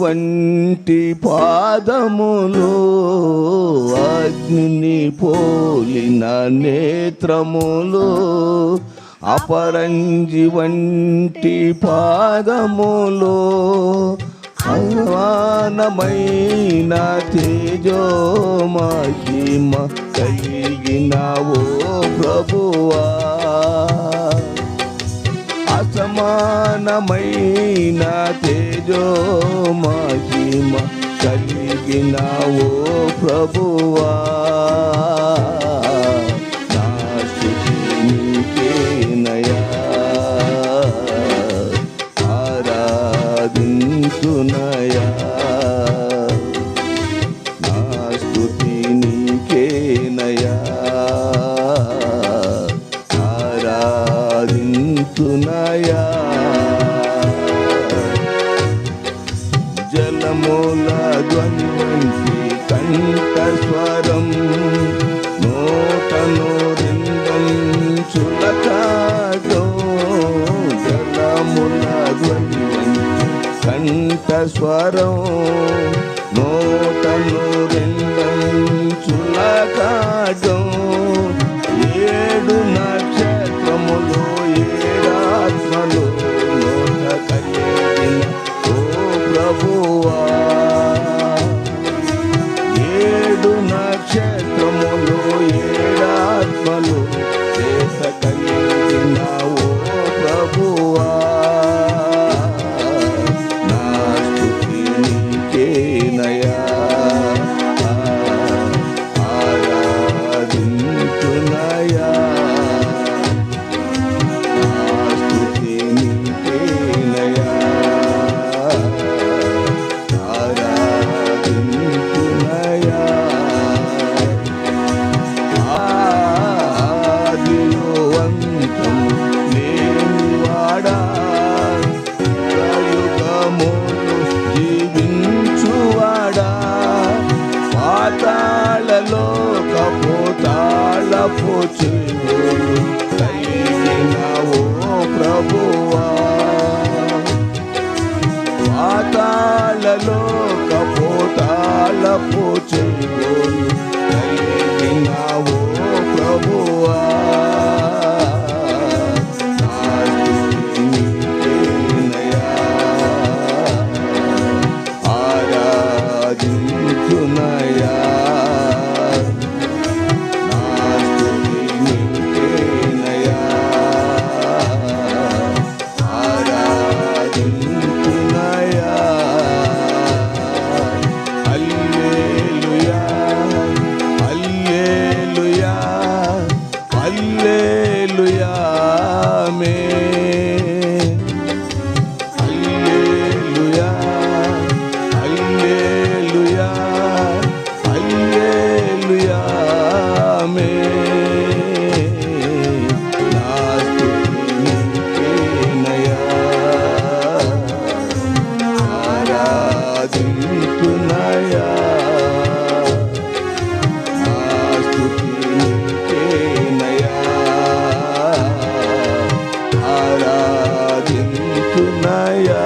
వంటి పాదములు, అగ్నిని పోలిన నేత్రములు, అపరంజి వంటి పాదములు, అసమానమైన తేజో మహిమ కలిగినవో ప్రభువా, అసమానమైన తేజో మహిమ కలిగినవో ప్రభువా, నా స్తుతి నీకేనయా, ఆరాధించునయా, నా స్తుతి నీకేనయా, ఆరాధించునయా. జలముల ధ్వని వంటి కంఠస్వరం, నోటను రెండంచుల ఖడ్గం, జలముల ధ్వని వంటి కంఠస్వరం, నోటను రెండంచుల ఖడ్గం, ఏడు నక్షత్రములు ఏడాత్మలు నోట కలిగిన ఓ ప్రభువా, ఏడు నక్షత్రములు ఏడాత్మలు చేత కలిగిన ఓ ప్రభువా, నా స్తుతి నీకేనయా, ఆరాధించునయా, నా స్తుతి నీకేనయా, ఆరాధించునయా. ఆదియు అంతము లేనివాడా, యుగములు జీవించువాడా, పాతాళలోకపు తాళపు చెవులు కలిగిన ఓ ప్రభువా, పాతాళలోకపు తాళపు చెవులు కలిగిన ఓ ప్రభువా, నా స్తుతి నీకేనయా, ఆరాధించునయా, నా స్తుతి నీకేనయా, ఆరాధించునయా. హల్లెలూయా, హల్లెలూయా, హల్లెలూయా, ఆమేన్. హల్లెలూయా, హల్లెలూయా, హల్లెలూయా, ఆమేన్. నా స్తుతి నీకేనయా, ఆరాధించునయా, నా స్తుతి నీకేనయా, ఆరాధించునయా.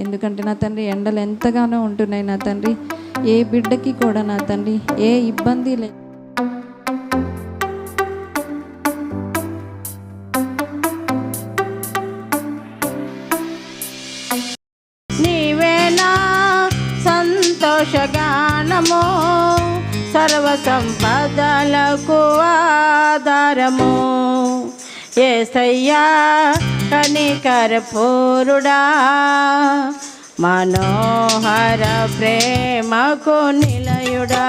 ఎందుకంటే నా తండ్రి ఎండలు ఎంతగానో ఉంటున్నాయి నా తండ్రి, ఏ బిడ్డకి కూడా నా తండ్రి ఏ ఇబ్బంది లేదు. నీవేనా సంతోషగానము, సర్వ సంపదలకు ఆధారము, యేసయ్యా కనికర పూరుడా, మనోహర ప్రేమకు నిలయుడా.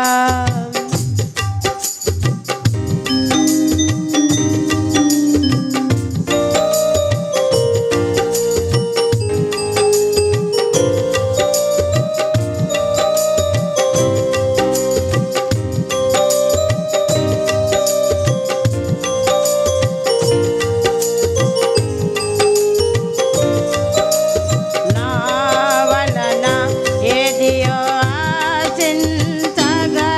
నా వలన ఏదియో ఆశించగా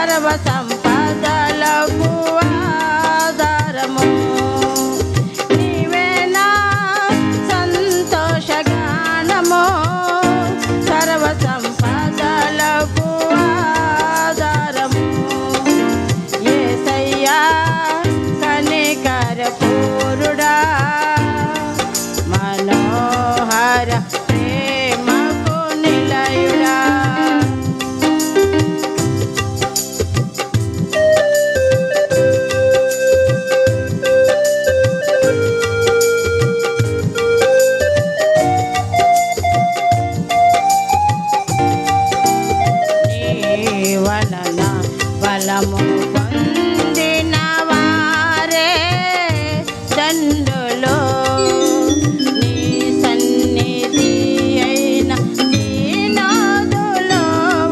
సర్వ సంపదలకు ఆధారము. నీవే నా సంతోషగానము, సర్వ సంపదలకు ఆధారము. యేసయ్యా కనికర పూరుడా, మనోహర ప్రేమకు నిలయుడా. వలన బలము పొందిన వారే దండులో, నీ సన్నిధి అయిన దీనాదులో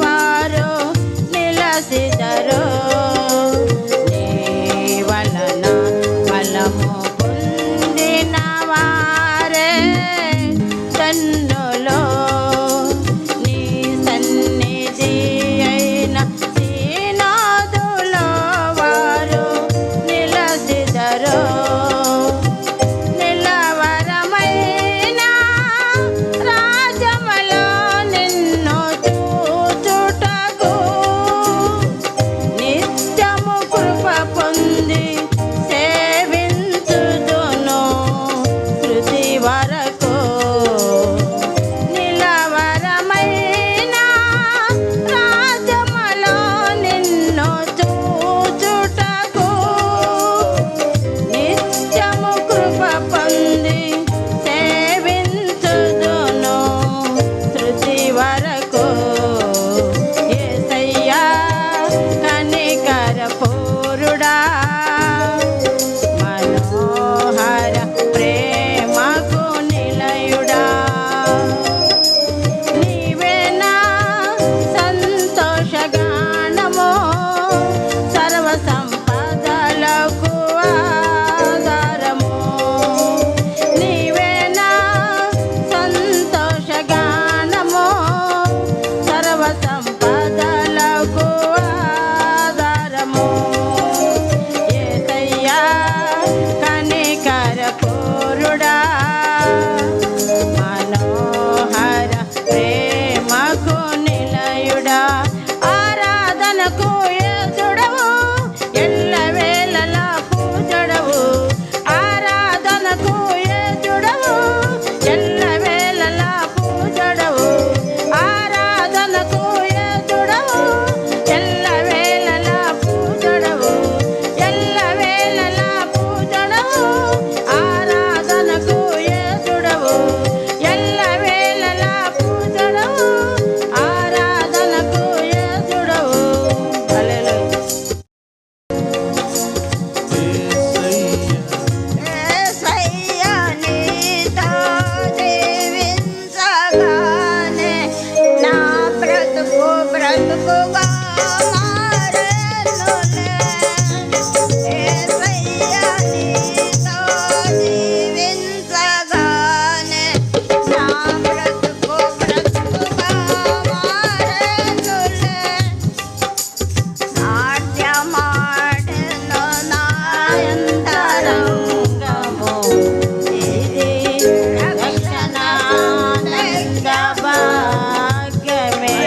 వారు నిలసిదరు. నీ వలన బలము పొందిన వారే దండులో, నీ సన్నిధి అయిన దీనాదులో వారు నిలసిదరు. నిలవరమైన రాజములో నిన్ను చూచుటకు, నిత్యము కృప పొంది సేవించుదును శృతి వరకు. నిలవరమైన రాజములో నిన్ను చూచుటకు, నిత్యము కృప పొంది సేవించుదును శృతి వరకు. యేసయ్యా కనికర పూరుడా, మనోహర ప్రేమకు నిలయుడా. నీవే నా సంతోషగానము, సర్వ సంపదలకు ఆధారము. నీవే నా సంతోషగానము, సర్వ సంపదలకు ఆధారము. యేసయ్యా కనికర పూరుడా, మనోహర ప్రేమకు నిలయుడా. ఆరాధనకు యేసుడవు, ఎల్లవేళలా పూజడవు. ఆరాధనకు యేసుడవు, ఎల్లవేళలా పూజడవు. ఆరాధనకు యేసుడవు, ఎల్లవేళలా పూజడవు. ఎల్లవేళలా పూజడవు. ఆరాధనకు యేసుడవు, ఎల్లవేళలా పూజడవు. ఆరాధనకు యేసుడవు. హల్లెలూయా. యేసయ్యా నీతో జీవించగానే నా బ్రతుకు బ్రతుకుగా మారెనులే. యేసయ్యా నీతో జీవించగానే నా బ్రతుకు బ్రతుకుగా మారెనులే. నాట్యమాడెను నా అంతరంగము, ఇది రక్షణానంద భాగ్యమే.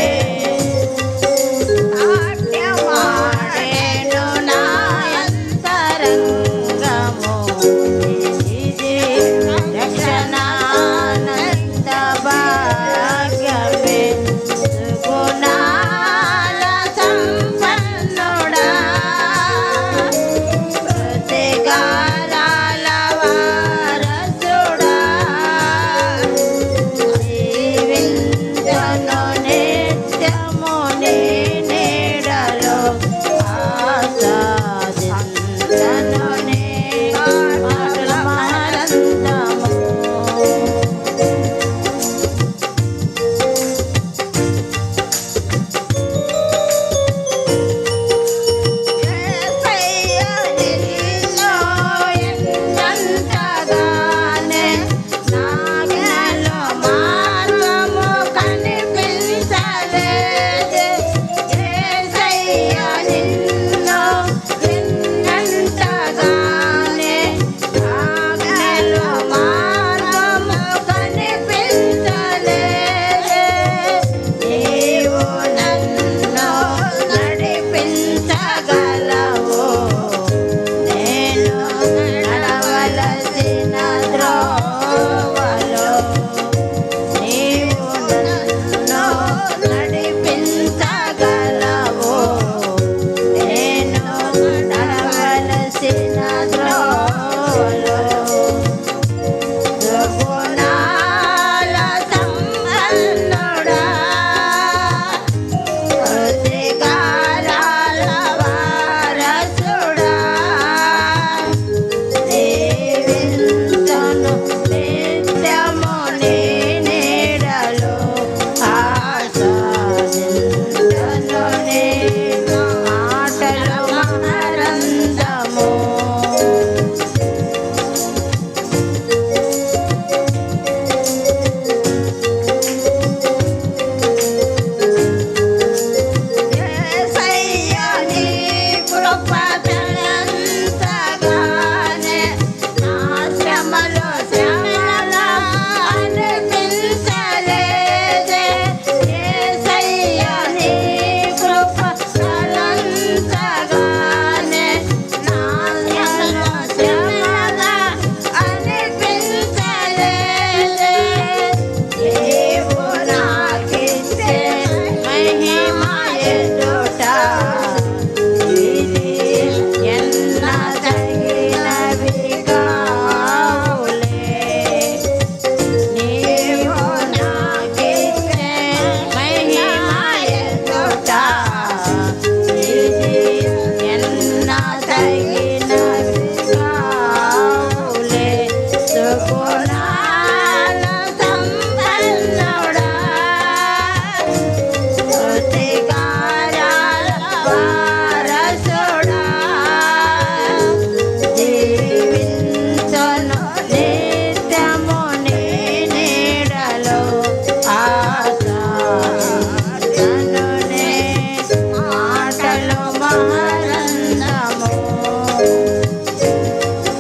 మహానందము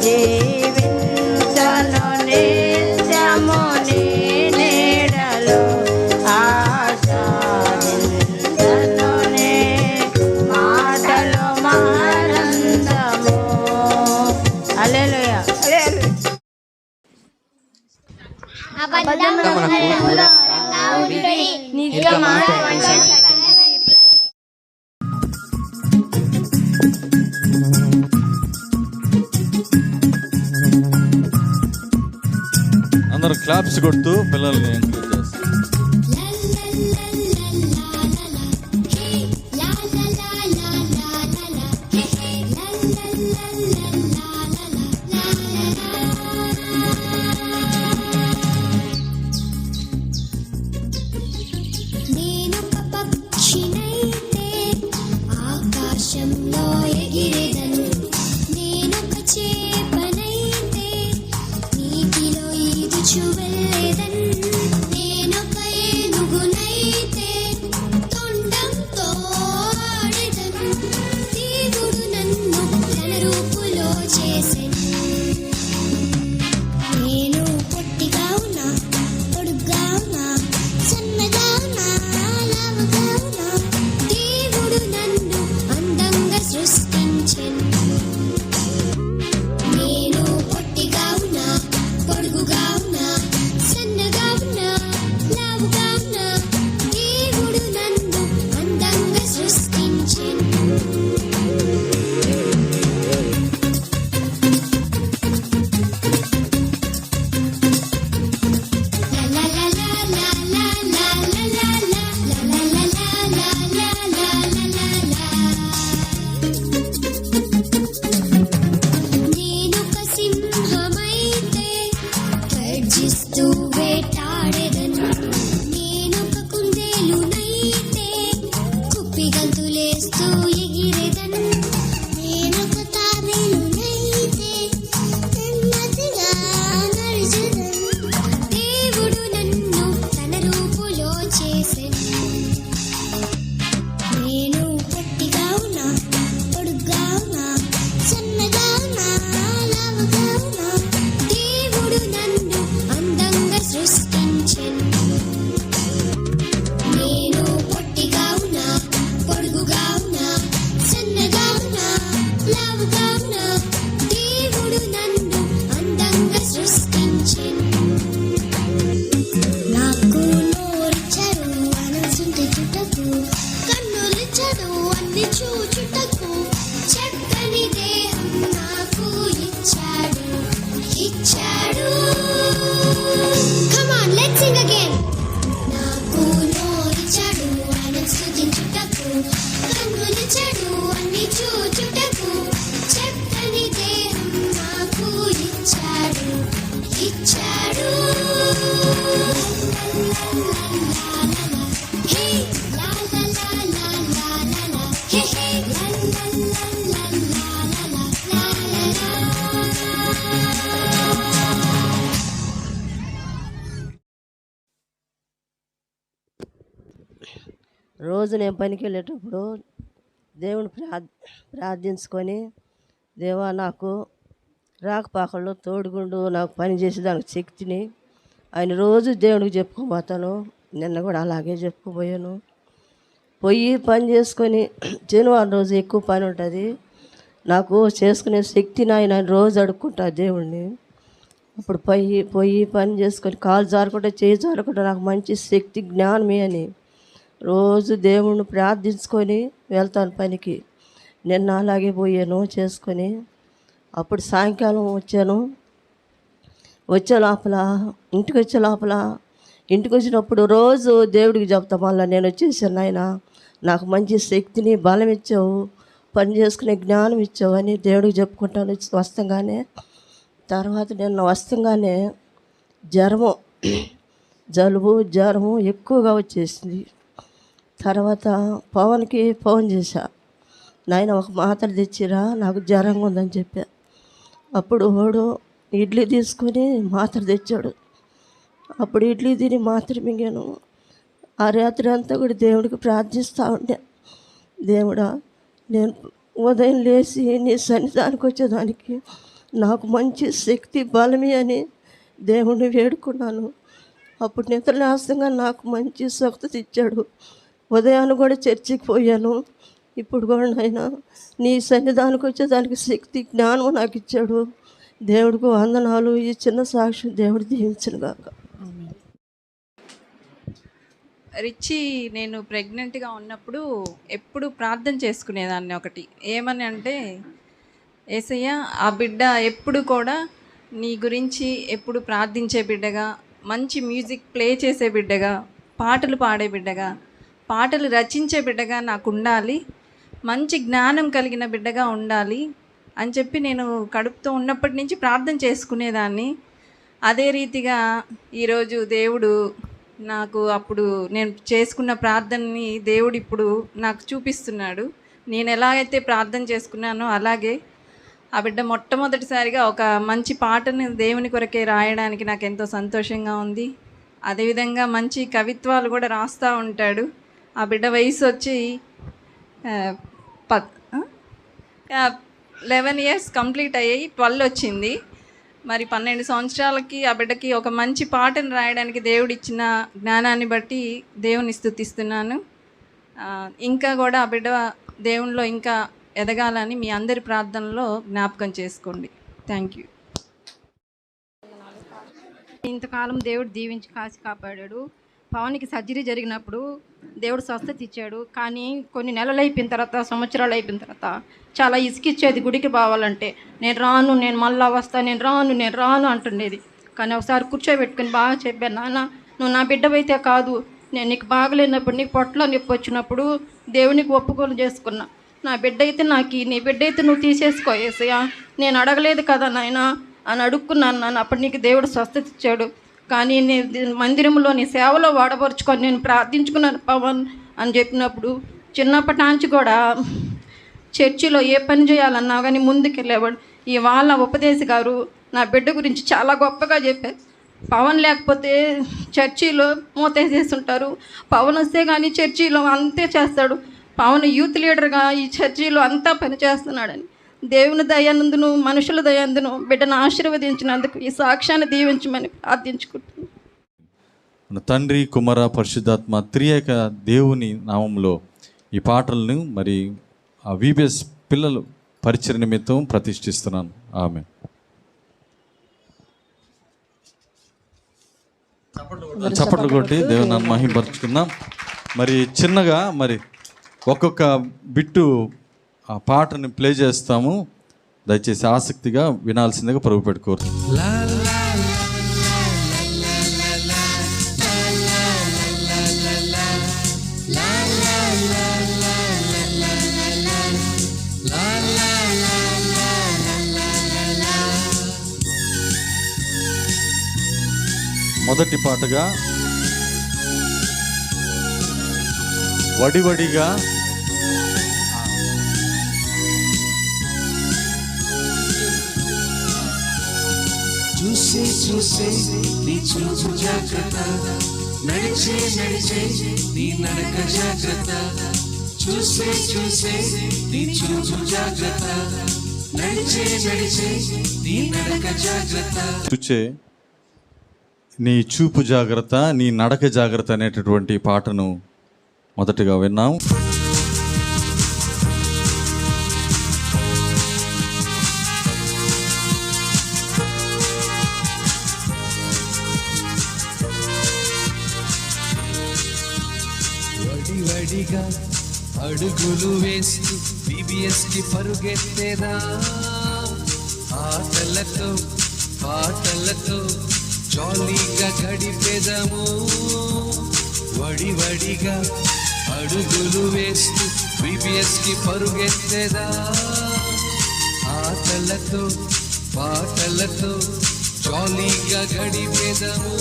జీవించను నిత్యము నీ నీడలో ఆశాదించను నీ మాటలు మహానందము. హల్లెలూయా. అందరూ క్లాప్స్ కొడుతూ పిల్లల్ని ఎంకరేజ్ చేస్తారు. నేనొక పక్షినైతే ఆకాశంలో ఎగిరేదను, నేనొక చేపనైతే నీటిలో ఈదుచు వెళ్ళేదను, నేనొక ఏనుగునైతే తొండంతో ఆడెదను, దేవుడు నన్ను తన రూపులో చేసెను. నేను పొట్టిగా ఉన్నా, పొడుగ్గా ఉన్నా, సన్నగా ఉన్నా, లావుగా ఉన్నా, దేవుడు నన్ను అందంగా సృష్టించెను. నేను పొట్టిగా ఉన్నా, పొడుగుగా ఉన్నా, సన్నగా ఉన్నా, లావుగా ఉన్నా, దేవుడు నన్ను అందంగా సృష్టించెను. నేనొక సింహమైతే గర్జిస్తూ వేటాడెదను, నేనొక కుందేలునైతే కుప్పిగంతులేస్తూ ఎగిరెదను, నేనొక తాబేలునైతే నెమ్మదిగా నడిచెదను, దేవుడు నన్ను తన రూపులో చేసెను. నేను పొట్టిగా ఉన్నా, పొడుగ్గా ఉన్నా, సన్నగా ఉన్నా, లావుగా ఉన్నా, దేవుడు నన్ను అందంగా సృష్టించెను. నేను పొట్టిగా ఉన్నా, పొడుగుగా ఉన్నా, సన్నగా ఉన్నా, లావుగా ఉన్నా, దేవుడు నన్ను అందంగా సృష్టించెను. నాకు నోరిచ్చాడు అనసుంటి చుట్టకు, కన్నులిచ్చాడు అన్ని చూచుటకు, చక్కని దేహం నాకు ఇచ్చాడు, ఇచ్చాడు. Come on, let's sing again. నాకు నోరిచ్చాడు ఆయన స్తుతించుటకు, కన్నులిచ్చాడు అన్ని చూచుటకు, చక్కని దేహం నాకు ఇచ్చాడు, ఇచ్చాడు. హే లా లా లా లా లా లా లా, హే హే లా లా లా లా లా లా లా లా లా. రోజు నేను పనికి వెళ్ళేటప్పుడు దేవుని ప్రార్థించుకొని, దేవా నాకు రాకపాకల్లో తోడుగుండు, నాకు పని చేసేదానికి శక్తిని ఆయన రోజు దేవుడికి చెప్పుకోబోతాను. నిన్న కూడా అలాగే చెప్పుకోబోయాను. పోయి పని చేసుకొని శనివారం రోజు ఎక్కువ పని ఉంటుంది, నాకు చేసుకునే శక్తిని ఆయన రోజు అడుక్కుంటా దేవుడిని. అప్పుడు పోయి పని చేసుకొని కాలు జారకుండా చేయి జారకుండా నాకు మంచి శక్తి జ్ఞానమే అని రోజు దేవుణ్ణి ప్రార్థించుకొని వెళ్తాను పనికి. నిన్న అలాగే పోయాను చేసుకొని. అప్పుడు సాయంకాలం వచ్చే లోపల ఇంటికి వచ్చినప్పుడు రోజు దేవుడికి చెప్తా, మళ్ళీ నేను వచ్చేసాను నాయన, నాకు మంచి శక్తిని బలం ఇచ్చావు, పని చేసుకునే జ్ఞానం ఇచ్చావు అని దేవుడికి చెప్పుకుంటాను. వస్తంగానే తర్వాత నిన్న వస్తంగానే జలుబు ఎక్కువగా వచ్చేసింది. తర్వాత పవన్కి ఫోన్ చేశా, నాయన ఒక మాత్ర తెచ్చిరా, నాకు జ్వరంగా ఉందని చెప్పా. అప్పుడు వాడు ఇడ్లీ తీసుకొని మాత్ర తెచ్చాడు. అప్పుడు ఇడ్లీ తిని మాత్ర మింగాను. ఆ రాత్రి అంతా కూడా దేవుడికి ప్రార్థిస్తూ ఉండే, దేవుడా నేను ఉదయం లేచి నీ సన్నిధానికి వచ్చేదానికి నాకు మంచి శక్తి బలమే అని దేవుణ్ణి వేడుకున్నాను. అప్పుడు నిద్రలేస్తంగా నాకు మంచి స్వస్థత ఇచ్చాడు. ఉదయాన్ని కూడా చర్చికి పోయాను. ఇప్పుడు కూడా నాయనా నీ సన్నిధానికి వచ్చేదానికి శక్తి జ్ఞానం నాకు ఇచ్చాడు. దేవుడికి వందనాలు. ఈ చిన్న సాక్ష్యం దేవుడు దీవించును గాక. రిచి నేను ప్రెగ్నెంట్గా ఉన్నప్పుడు ఎప్పుడు ప్రార్థన చేసుకునేదాన్ని ఒకటి ఏమని అంటే, యేసయ్య ఆ బిడ్డ ఎప్పుడు కూడా నీ గురించి ఎప్పుడు ప్రార్థించే బిడ్డగా, మంచి మ్యూజిక్ ప్లే చేసే బిడ్డగా, పాటలు పాడే బిడ్డగా, పాటలు రచించే బిడ్డగా నాకు ఉండాలి, మంచి జ్ఞానం కలిగిన బిడ్డగా ఉండాలి అని చెప్పి నేను కడుపుతో ఉన్నప్పటి నుంచి ప్రార్థన చేసుకునేదాన్ని. అదే రీతిగా ఈరోజు దేవుడు నాకు అప్పుడు నేను చేసుకున్న ప్రార్థనని దేవుడు ఇప్పుడు నాకు చూపిస్తున్నాడు. నేను ఎలాగైతే ప్రార్థన చేసుకున్నానో అలాగే ఆ బిడ్డ మొట్టమొదటిసారిగా ఒక మంచి పాటను దేవుని కొరకే రాయడానికి నాకు ఎంతో సంతోషంగా ఉంది. అదేవిధంగా మంచి కవిత్వాలు కూడా రాస్తూ ఉంటాడు. ఆ బిడ్డ వయసు వచ్చి 11 ఇయర్స్ కంప్లీట్ అయ్యాయి, 12 వచ్చింది. మరి 12 సంవత్సరాలకి ఆ బిడ్డకి ఒక మంచి పాటను రాయడానికి దేవుడు ఇచ్చిన జ్ఞానాన్ని బట్టి దేవుని స్తుతిస్తున్నాను. ఇంకా కూడా ఆ బిడ్డ దేవునిలో ఇంకా ఎదగాలని మీ అందరి ప్రార్థనలో జ్ఞాపకం చేసుకోండి. Thank you. ఇంతకాలం దేవుడు దీవించి కాసి కాపాడాడు. పవన్కి సర్జరీ జరిగినప్పుడు దేవుడు స్వస్థత ఇచ్చాడు. కానీ కొన్ని నెలలు అయిపోయిన తర్వాత, సంవత్సరాలు అయిపోయిన తర్వాత చాలా ఇసుకిచ్చేది గుడికి పోవాలంటే. నేను రాను, నేను మళ్ళా వస్తాను, నేను రాను అంటుండేది. కానీ ఒకసారి కూర్చోబెట్టుకుని బాగా చెప్పాను, నాన్న నువ్వు నా బిడ్డవైతే కాదు, నేను నీకు బాగలేనప్పుడు, నీకు పొట్టలో నొప్పి వచ్చినప్పుడు దేవునికి ఒప్పుకోలు చేసుకున్నా. నా బిడ్డ అయితే నాకు, నీ బిడ్డ అయితే నువ్వు తీసేసుకో యేసయ్యా, నేను అడగలేదు కదా నాయన అని అడుక్కున్నాను. నన్ను అప్పుడు నీకు దేవుడు స్వస్థత ఇచ్చాడు. కానీ నీ మందిరంలో నీ సేవలో వాడపరుచుకొని నేను ప్రార్థించుకున్నాను పవన్ అని చెప్పినప్పుడు, చిన్నప్పటి నుంచి కూడా చర్చిలో ఏ పని చేయాలన్నా కానీ ముందుకెళ్ళేవాడు. ఇవాళ ఉపదేశి గారు నా బిడ్డ గురించి చాలా గొప్పగా చెప్పారు. పవన్ లేకపోతే చర్చిలో మూతేసేస్తుంటారు, పవన్ వస్తే కానీ చర్చిలో అంతే చేస్తాడు. పవన్ యూత్ లీడర్గా ఈ చర్చిలో అంతా పని చేస్తున్నాడని దేవుని దయందును మనుషుల దయందును బిడ్డను ఆశీర్వదించినందుకు ఈ సాక్ష్యాన్ని దీవించమని ప్రార్థించుకుంటున్నాను. మన తండ్రి, కుమార, పరిశుద్ధాత్మ త్రియేక దేవుని నామంలో ఈ పాటలను మరి ఆ VBS పిల్లలు పరిచయ నిమిత్తం ప్రతిష్ఠిస్తున్నాను. ఆమేన్. చప్పట్లు కొట్టి దేవుని మహిమపరుచుకుందాం. మరి చిన్నగా మరి ఒక్కొక్క బిట్టు ఆ పాటని ప్లే చేస్తాము. దయచేసి ఆసక్తిగా వినాల్సిందిగా ప్రభు పెట్టుకోరు. మొదటి పాటగా వడివడిగా చూసే చూసే నీ చూపు జాగ్రత్త, నడిచే నడిచే నీ నడక జాగ్రత్త. చూసే చూసే నీ చూపు జాగ్రత్త, నడిచే నడిచే నీ నడక జాగ్రత్త. చూచే నీ చూపు జాగ్రత్త, నీ నడక జాగ్రత్త అనేటటువంటి పాటను మొదటిగా విన్నాం. వడివడిగా అడుగులు వేస్తూ VBS కి పరుగెత్తేదా, ఆటలతో పాటలతో జాలీగా గడిపేదము. వడివడిగా అడుగులు వేస్తూ VBS కి పరుగెత్తేదా, ఆటలతో పాటలతో జాలీగా గడిపేదము.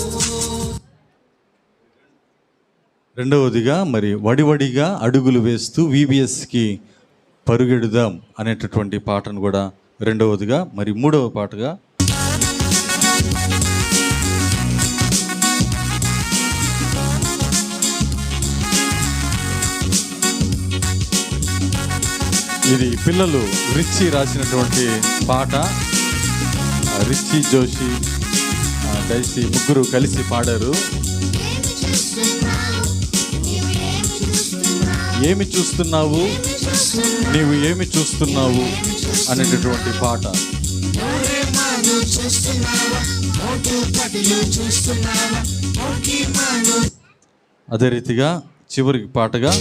రెండవదిగా మరి వడివడిగా అడుగులు వేస్తూ VBSకి పరుగెడుదాం అనేటటువంటి పాటను కూడా రెండవదిగా, మరి మూడవ పాటగా ఇది పిల్లలు రిచ్చి రాసినటువంటి పాట. రిచ్చి, జోషి, డైసీ ముగ్గురు కలిసి పాడారు. ఏమి చూస్తున్నావు, నీవు ఏమి చూస్తున్నావు అనేటటువంటి పాట. అదే రీతిగా చివరికి పాటగా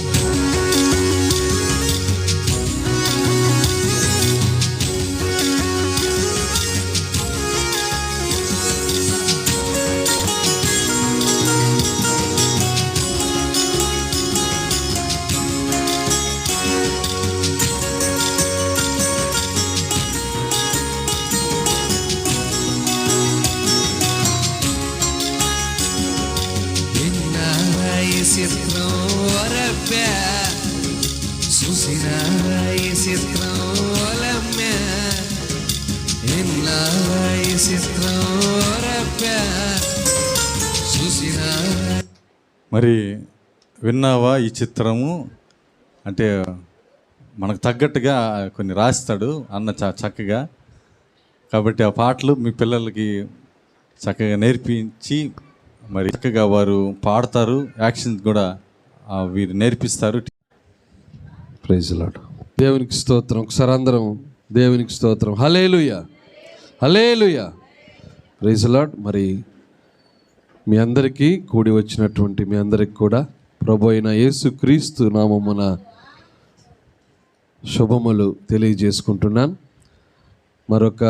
చిత్రం ఒరబ్బా చూసిన ఈ చిత్రం ఒలమ్మా ఎన్నా ఈ చిత్రం ఒరబ్బా చూసిన. మరి విన్నావా ఈ చిత్రము అంటే మనకు తగ్గట్టుగా కొన్ని రాస్తాడు అన్న చక్కగా. కాబట్టి ఆ పాటలు మీ పిల్లలకి చక్కగా నేర్పించి మరి చక్కగా వారు పాడతారు, యాక్షన్స్ కూడా వీరు నేర్పిస్తారు. Praise lord. దేవునికి స్తోత్రం. ఒకసారి అందరం దేవునికి స్తోత్రం. Hallelujah, hallelujah. Praise lord. మరి మీ అందరికీ కూడి వచ్చినటువంటి మీ అందరికి కూడా ప్రభు అయిన యేసుక్రీస్తు నామమున శుభములు తెలియజేసుకుంటున్నాను. మరొక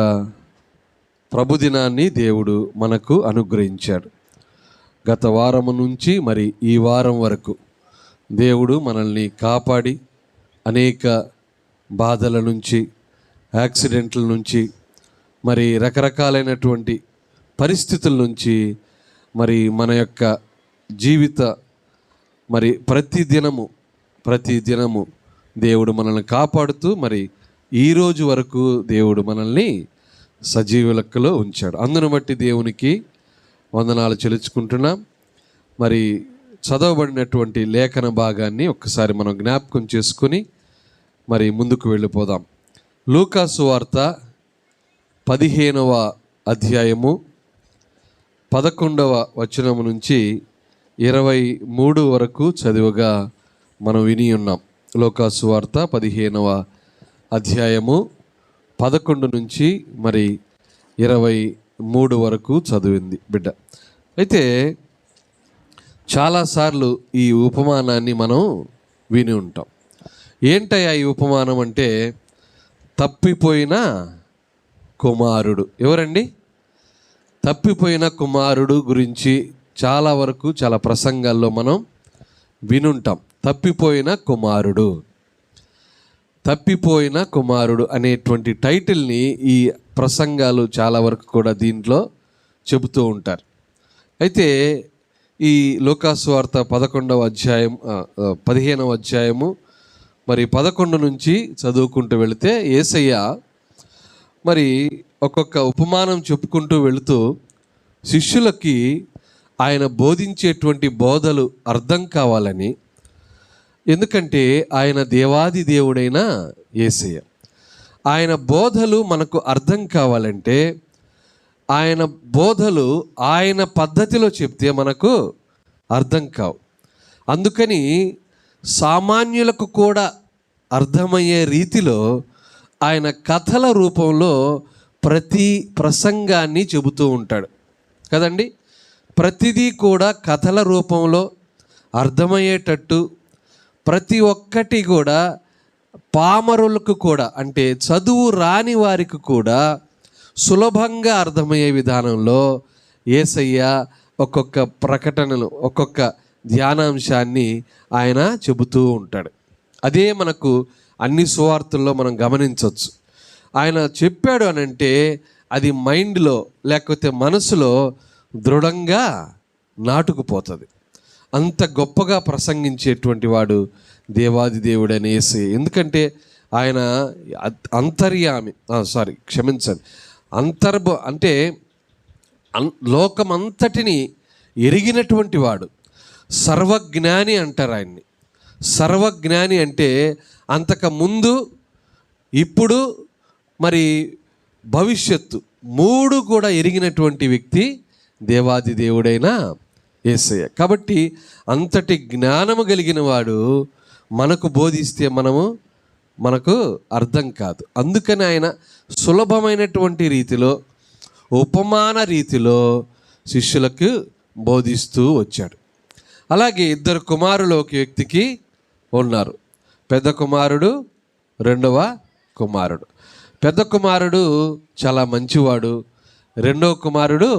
ప్రభుదినాన్ని దేవుడు మనకు అనుగ్రహించాడు. గత వారము నుంచి మరి ఈ వారం వరకు దేవుడు మనల్ని కాపాడి అనేక బాధల నుంచి, యాక్సిడెంట్ల నుంచి, మరి రకరకాలైనటువంటి పరిస్థితుల నుంచి మరి మన యొక్క జీవిత మరి ప్రతి దినము దేవుడు మనల్ని కాపాడుతూ మరి ఈరోజు వరకు దేవుడు మనల్ని సజీవ లెక్కలో ఉంచాడు. అందును బట్టి దేవునికి వందనాలు చెల్లించుకుంటున్నాం. మరి చదవబడినటువంటి లేఖన భాగాన్ని ఒక్కసారి మనం జ్ఞాపకం చేసుకుని మరి ముందుకు వెళ్ళిపోదాం. లూకా సువార్త 15వ అధ్యాయము 11వ వచనం నుంచి 23 వరకు చదివగా మనం విని ఉన్నాం. లూకా సువార్త 15వ అధ్యాయము 11 నుంచి మరి 23 వరకు చదివింది బిడ్డ. అయితే చాలాసార్లు ఈ ఉపమానాన్ని మనం విని ఉంటాం. ఏంటయ్యా ఈ ఉపమానం అంటే, తప్పిపోయిన కుమారుడు. ఎవరండి? తప్పిపోయిన కుమారుడు గురించి చాలా ప్రసంగాల్లో మనం వినుంటాం. తప్పిపోయిన కుమారుడు అనేటువంటి టైటిల్ని ఈ ప్రసంగాలు చాలా వరకు కూడా దీంట్లో చెబుతూ ఉంటారు. అయితే ఈ లూకా సువార్త 15వ అధ్యాయము మరి 11 నుంచి చదువుకుంటూ వెళితే యేసయ్య మరి ఒక్కొక్క ఉపమానం చెప్పుకుంటూ వెళుతూ శిష్యులకి ఆయన బోధించేటువంటి బోధలు అర్థం కావాలని, ఎందుకంటే ఆయన దేవాది దేవుడైన యేసయ్య, ఆయన బోధలు మనకు అర్థం కావాలంటే ఆయన బోధలు ఆయన పద్ధతిలో చెప్తే మనకు అర్థం కావు. అందుకని సామాన్యులకు కూడా అర్థమయ్యే రీతిలో ఆయన కథల రూపంలో ప్రతి ప్రసంగాన్ని చెబుతూ ఉంటాడు కదండి. ప్రతిదీ కూడా కథల రూపంలో అర్థమయ్యేటట్టు, ప్రతి ఒక్కటి కూడా పామరులకు కూడా, అంటే చదువు రాని వారికి కూడా సులభంగా అర్థమయ్యే విధానంలో యేసయ్య ఒక్కొక్క ప్రకటనలు, ఒక్కొక్క ధ్యానాంశాన్ని ఆయన చెబుతూ ఉంటాడు. అదే మనకు అన్ని సువార్తల్లో మనం గమనించవచ్చు. ఆయన చెప్పాడు అని అంటే అది మైండ్లో లేకపోతే మనసులో దృఢంగా నాటుకుపోతుంది. అంత గొప్పగా ప్రసంగించేటువంటి వాడు దేవాది దేవుడు అని యేసయ్య. ఎందుకంటే ఆయన అంటే లోకమంతటిని ఎరిగినటువంటి వాడు, సర్వజ్ఞాని అంటారు ఆయన్ని. సర్వజ్ఞాని అంటే అంతకు ముందు ఇప్పుడు మరి భవిష్యత్తు 3 కూడా ఎరిగినటువంటి వ్యక్తి దేవాది దేవుడైన యేసయ్య. కాబట్టి అంతటి జ్ఞానము కలిగిన వాడు మనకు బోధిస్తే మనకు అర్థం కాదు. అందుకని ఆయన సులభమైనటువంటి రీతిలో, ఉపమాన రీతిలో శిష్యులకు బోధిస్తూ వచ్చాడు. అలాగే 2 కుమారులు ఒక వ్యక్తికి ఉన్నారు. పెద్ద కుమారుడు, రెండవ కుమారుడు. పెద్ద కుమారుడు చాలా మంచివాడు, రెండవ కుమారుడు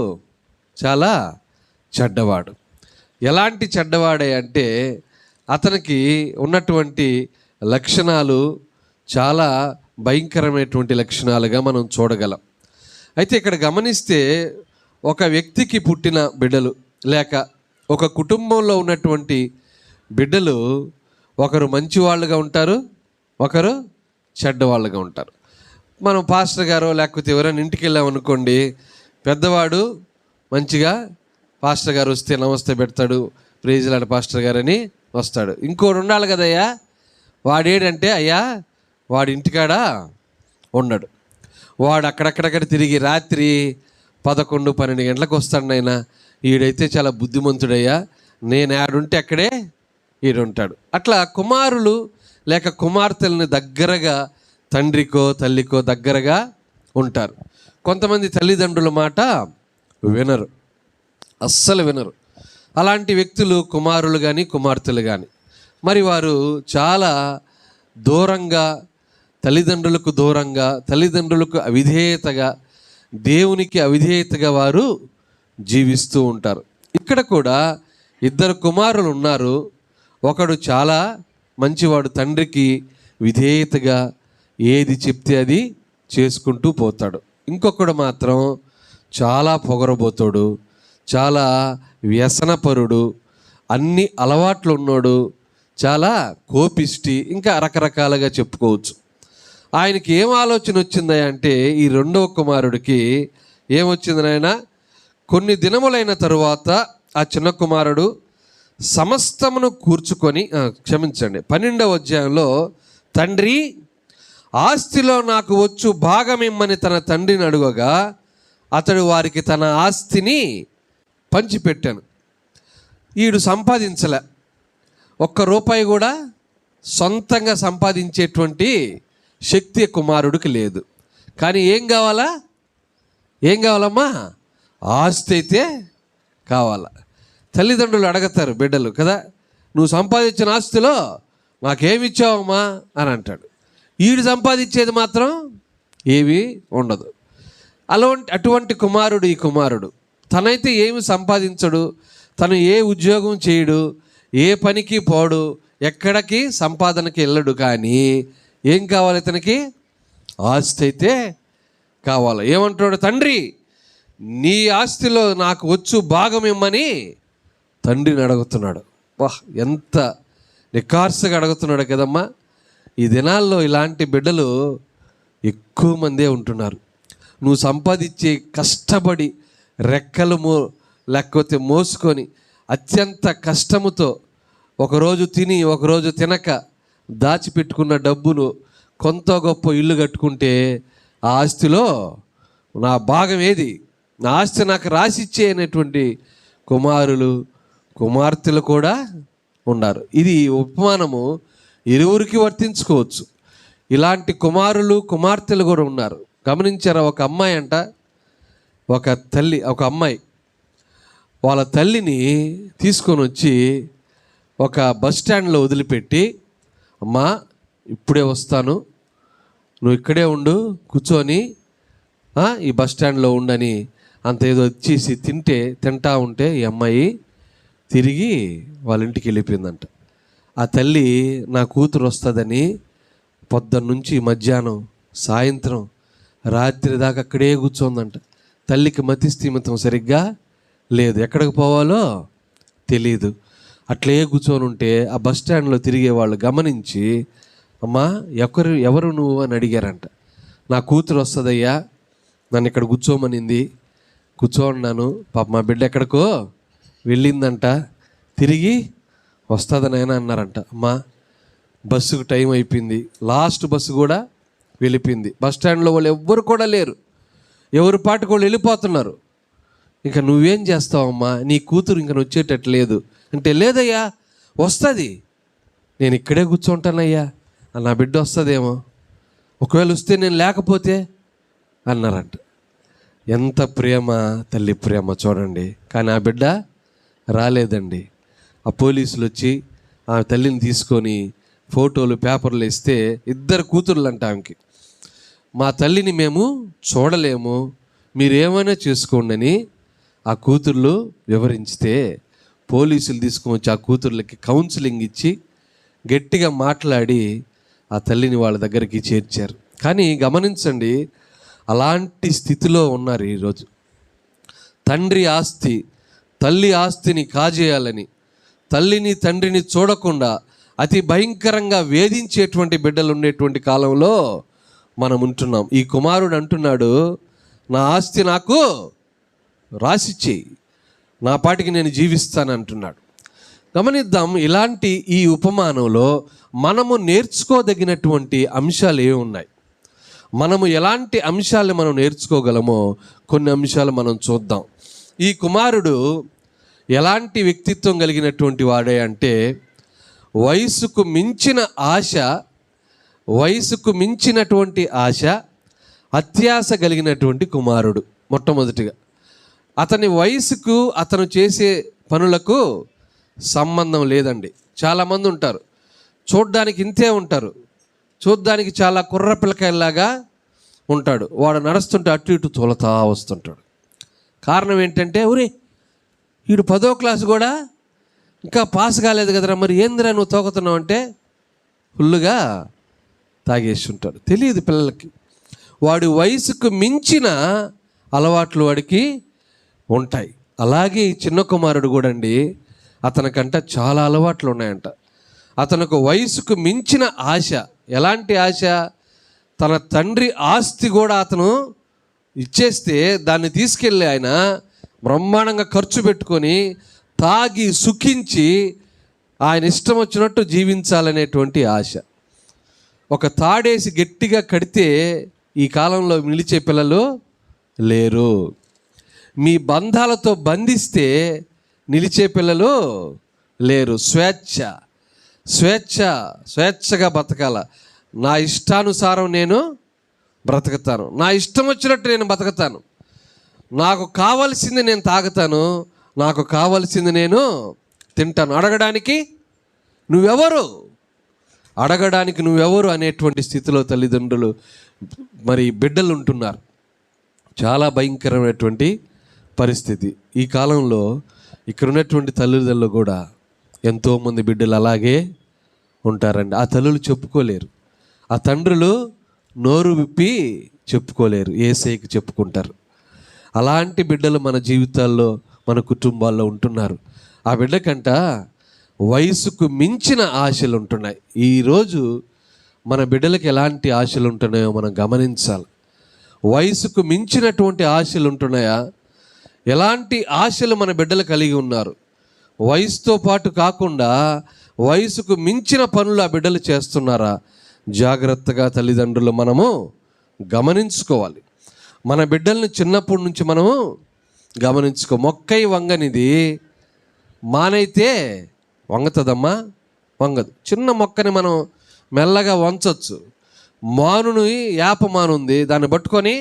చాలా చెడ్డవాడు. ఎలాంటి చెడ్డవాడే అంటే అతనికి ఉన్నటువంటి లక్షణాలు చాలా భయంకరమైనటువంటి లక్షణాలుగా మనం చూడగలం. అయితే ఇక్కడ గమనిస్తే ఒక వ్యక్తికి పుట్టిన బిడ్డలు లేక ఒక కుటుంబంలో ఉన్నటువంటి బిడ్డలు ఒకరు మంచివాళ్ళుగా ఉంటారు, ఒకరు చెడ్డవాళ్ళుగా ఉంటారు. మనం పాస్టర్ గారు లేకపోతే ఎవరైనా ఇంటికి వెళ్ళామనుకోండి, పెద్దవాడు మంచిగా పాస్టర్ గారు వస్తే నమస్తే పెడతాడు, ప్రైజ్ లార్డ్ పాస్టర్ గారు అని వస్తాడు. ఇంకోటి ఉండాలి కదయ్యా, వాడేడంటే అయ్యా వాడి ఇంటికాడ ఉండడు, వాడు అక్కడక్కడక్కడ తిరిగి రాత్రి 11-12 గంటలకు వస్తాడు. నాయన ఈడైతే చాలా బుద్ధిమంతుడయ్యా, నేను ఆడుంటే అక్కడే ఈడుంటాడు. అట్లా కుమారులు లేక కుమార్తెలను దగ్గరగా తండ్రికో తల్లికో దగ్గరగా ఉంటారు. కొంతమంది తల్లిదండ్రుల మాట వినరు, అస్సలు వినరు. అలాంటి వ్యక్తులు కుమారులు కానీ కుమార్తెలు కానీ మరి వారు చాలా దూరంగా, తల్లిదండ్రులకు దూరంగా, తల్లిదండ్రులకు అవిధేయతగా, దేవునికి అవిధేయతగా వారు జీవిస్తూ ఉంటారు. ఇక్కడ కూడా 2 కుమారులు ఉన్నారు. ఒకడు చాలా మంచివాడు, తండ్రికి విధేయతగా ఏది చెప్తే అది చేసుకుంటూ పోతాడు. ఇంకొకడు మాత్రం చాలా పొగరబోతాడు, చాలా వ్యసనపరుడు, అన్ని అలవాట్లు ఉన్నాడు, చాలా కోపిష్టి, ఇంకా రకరకాలుగా చెప్పుకోవచ్చు. ఆయనకి ఏం ఆలోచన వచ్చిందా అంటే ఈ రెండవ కుమారుడికి ఏమొచ్చింది నాయన, కొన్ని దినములైన తరువాత ఆ చిన్న కుమారుడు సమస్తమును కూర్చుకొని, క్షమించండి 12వ అధ్యాయంలో, తండ్రి ఆస్తిలో నాకు వచ్చు భాగమిమ్మని తన తండ్రిని అడుగగా అతడు వారికి తన ఆస్తిని పంచిపెట్టాను. ఈడు సంపాదించలే, ₹1 కూడా సొంతంగా సంపాదించేటువంటి శక్తి కుమారుడికి లేదు. కానీ ఏం కావాలమ్మా, ఆస్తి అయితే కావాలా. తల్లిదండ్రులు అడగతారు బిడ్డలు కదా, నువ్వు సంపాదించిన ఆస్తిలో మాకేమిచ్చావమ్మా అని అంటాడు. ఈడు సంపాదించేది మాత్రం ఏమీ ఉండదు. అటువంటి కుమారుడు ఈ కుమారుడు. తనైతే ఏమి సంపాదించడు, తను ఏ ఉద్యోగం చేయడు, ఏ పనికి పోడు, ఎక్కడికి సంపాదనకి వెళ్ళడు. కానీ ఏం కావాలి ఇతనికి, ఆస్తి అయితే కావాలి. ఏమంటాడు, తండ్రి నీ ఆస్తిలో నాకు వచ్చు భాగం ఇమ్మని తండ్రిని అడుగుతున్నాడు. వాహ్, ఎంత నిఖార్సుగా అడుగుతున్నాడు కదమ్మా. ఈ దినాల్లో ఇలాంటి బిడ్డలు ఎక్కువ మందే ఉంటున్నారు. నువ్వు సంపాదించే కష్టపడి రెక్కలు లేకపోతే మోసుకొని అత్యంత కష్టముతో ఒకరోజు తిని ఒకరోజు తినక దాచిపెట్టుకున్న డబ్బును కొంత గొప్ప ఇల్లు కట్టుకుంటే ఆ ఆస్తిలో నా భాగం ఏది, నా ఆస్తి నాకు రాసిచ్చే అనేటువంటి కుమారులు కుమార్తెలు కూడా ఉన్నారు. ఇది ఉపమానము ఇరువురికి వర్తించుకోవచ్చు. ఇలాంటి కుమారులు కుమార్తెలు కూడా ఉన్నారు. గమనించారా, ఒక అమ్మాయి అంట, ఒక అమ్మాయి వాళ్ళ తల్లిని తీసుకొని వచ్చి ఒక బస్ స్టాండ్లో వదిలిపెట్టి, అమ్మా ఇప్పుడే వస్తాను, నువ్వు ఇక్కడే ఉండు, కూర్చొని ఈ బస్ స్టాండ్లో ఉండని అంత ఏదో వచ్చేసి తింటా ఉంటే ఈ అమ్మాయి తిరిగి వాళ్ళ ఇంటికి వెళ్ళిపోయిందంట. ఆ తల్లి నా కూతురు వస్తుందని పొద్దున్నుంచి మధ్యాహ్నం సాయంత్రం రాత్రి దాకా అక్కడే కూర్చోందంట. తల్లికి మతిస్థిమితం సరిగ్గా లేదు, ఎక్కడికి పోవాలో తెలీదు. అట్లే కూర్చొని ఉంటే ఆ బస్ స్టాండ్లో తిరిగే వాళ్ళు గమనించి, అమ్మా ఎవరు నువ్వు అని అడిగారంట. నా కూతురు వస్తుందయ్యా, నన్ను ఇక్కడ కూర్చోమనింది, కూర్చోన్నాను. పాప మా బిడ్డ ఎక్కడికో వెళ్ళిందంట, తిరిగి వస్తుందని ఆయన అన్నారంట. అమ్మా బస్సుకు టైం అయిపోయింది, లాస్ట్ బస్సు కూడా వెళ్ళిపోయింది. బస్ స్టాండ్లో వాళ్ళు ఎవ్వరు కూడా లేరు, ఎవరి పాటికి వాళ్ళు వెళ్ళిపోతున్నారు. ఇంకా నువ్వేం చేస్తావమ్మా, నీ కూతురు ఇంకా వచ్చేటట్లేదు అంటే, లేదయ్యా వస్తుంది, నేను ఇక్కడే కూర్చుంటానయ్యా, నా బిడ్డ వస్తుందేమో, ఒకవేళ వస్తే నేను లేకపోతే అన్నారంట. ఎంత ప్రేమ, తల్లి ప్రేమ చూడండి. కానీ ఆ బిడ్డ రాలేదండి. ఆ పోలీసులు వచ్చి ఆ తల్లిని తీసుకొని ఫోటోలు పేపర్లు ఇస్తే, 2 కూతుర్లు అంట ఆమెకి, మా తల్లిని మేము చూడలేము, మీరేమైనా చేసుకోండి అని ఆ కూతుర్లు వివరించితే, పోలీసులు తీసుకొని వచ్చి ఆ కూతుర్లకి కౌన్సిలింగ్ ఇచ్చి గట్టిగా మాట్లాడి ఆ తల్లిని వాళ్ళ దగ్గరికి చేర్చారు. కానీ గమనించండి, అలాంటి స్థితిలో ఉన్నారు ఈరోజు. తండ్రి ఆస్తి, తల్లి ఆస్తిని కాజేయాలని, తల్లిని తండ్రిని చూడకుండా అతి భయంకరంగా వేధించేటువంటి బిడ్డలు ఉండేటువంటి కాలంలో మనం ఉంటున్నాం. ఈ కుమారుడు అంటున్నాడు, నా ఆస్తి నాకు రాసిచ్చేయి, నా పాటికి నేను జీవిస్తాను అంటున్నాడు. గమనిద్దాం, ఇలాంటి ఈ ఉపమానంలో మనము నేర్చుకోదగినటువంటి అంశాలు ఏమి ఉన్నాయి, మనము ఎలాంటి అంశాలను మనం నేర్చుకోగలమో కొన్ని అంశాలు మనం చూద్దాం. ఈ కుమారుడు ఎలాంటి వ్యక్తిత్వం కలిగినటువంటి వాడే అంటే, వయసుకు మించిన ఆశ, వయసుకు మించినటువంటి ఆశ, అత్యాశ కలిగినటువంటి కుమారుడు. మొట్టమొదటిగా అతని వయసుకు అతను చేసే పనులకు సంబంధం లేదండి. చాలామంది ఉంటారు, చూడ్డానికి ఇంతే ఉంటారు, చూడ్డానికి చాలా కుర్ర పిల్లకాయలాగా ఉంటాడు. వాడు నడుస్తుంటే అటు ఇటు తోలతా వస్తుంటాడు. కారణం ఏంటంటే, ఊరే వీడు 10వ క్లాసు కూడా ఇంకా పాస్ కాలేదు కదరా, మరి ఏందిరా నువ్వు తోకుతున్నావు అంటే ఫుల్లుగా తాగేసి ఉంటాడు. తెలియదు పిల్లలకి, వాడి వయసుకు మించిన అలవాట్లు వాడికి ఉంటాయి. అలాగే ఈ చిన్న కుమారుడు కూడా అండి, అతనికంట చాలా అలవాట్లు ఉన్నాయంట. అతనికి వయసుకు మించిన ఆశ. ఎలాంటి ఆశ? తన తండ్రి ఆస్తి కూడా అతను ఇచ్చేస్తే దాన్ని తీసుకెళ్ళి ఆయన బ్రహ్మాండంగా ఖర్చు పెట్టుకొని తాగి సుఖించి ఆయన ఇష్టం వచ్చినట్టు జీవించాలనేటువంటి ఆశ. ఒక తాడేసి గట్టిగా కడితే ఈ కాలంలో నిలిచే పిల్లలు లేరు. మీ బంధాలతో బంధిస్తే నిలిచే పిల్లలు లేరు. స్వేచ్ఛగా బతకాల. నా ఇష్టానుసారం నేను బ్రతుకుతాను, నా ఇష్టం వచ్చినట్టు నేను బతుకుతాను, నాకు కావలసింది నేను తాగుతాను, నాకు కావలసింది నేను తింటాను. అడగడానికి నువ్వెవరు అనేటువంటి స్థితిలో తల్లిదండ్రులు మరి బిడ్డలు ఉంటున్నారు. చాలా భయంకరమైనటువంటి పరిస్థితి. ఈ కాలంలో ఇక్కడ ఉన్నటువంటి తల్లిదండ్రులు కూడా ఎంతోమంది బిడ్డలు అలాగే ఉంటారండి. ఆ తల్లులు చెప్పుకోలేరు, ఆ తండ్రులు నోరు విప్పి చెప్పుకోలేరు, యేసయ్యకి చెప్పుకుంటారు. అలాంటి బిడ్డలు మన జీవితాల్లో, మన కుటుంబాల్లో ఉంటున్నారు. ఆ బిడ్డకంట వయసుకు మించిన ఆశలు ఉంటున్నాయి. ఈరోజు మన బిడ్డలకు ఎలాంటి ఆశలు ఉంటున్నాయో మనం గమనించాలి. వయసుకు మించినటువంటి ఆశలు ఉంటున్నాయా? ఎలాంటి ఆశలు మన బిడ్డలు కలిగి ఉన్నారు? వయసుతో పాటు కాకుండా వయసుకు మించిన పనులు ఆ బిడ్డలు చేస్తున్నారా? జాగ్రత్తగా తల్లిదండ్రులు మనము గమనించుకోవాలి. మన బిడ్డల్ని చిన్నప్పటి నుంచి మనము గమనించుకో. మొక్కై వంగనిది మానైతే వంగతుందమ్మా? వంగదు. చిన్న మొక్కని మనం మెల్లగా వంచవచ్చు. మానుని యాప మానుంది, దాన్ని పట్టుకొని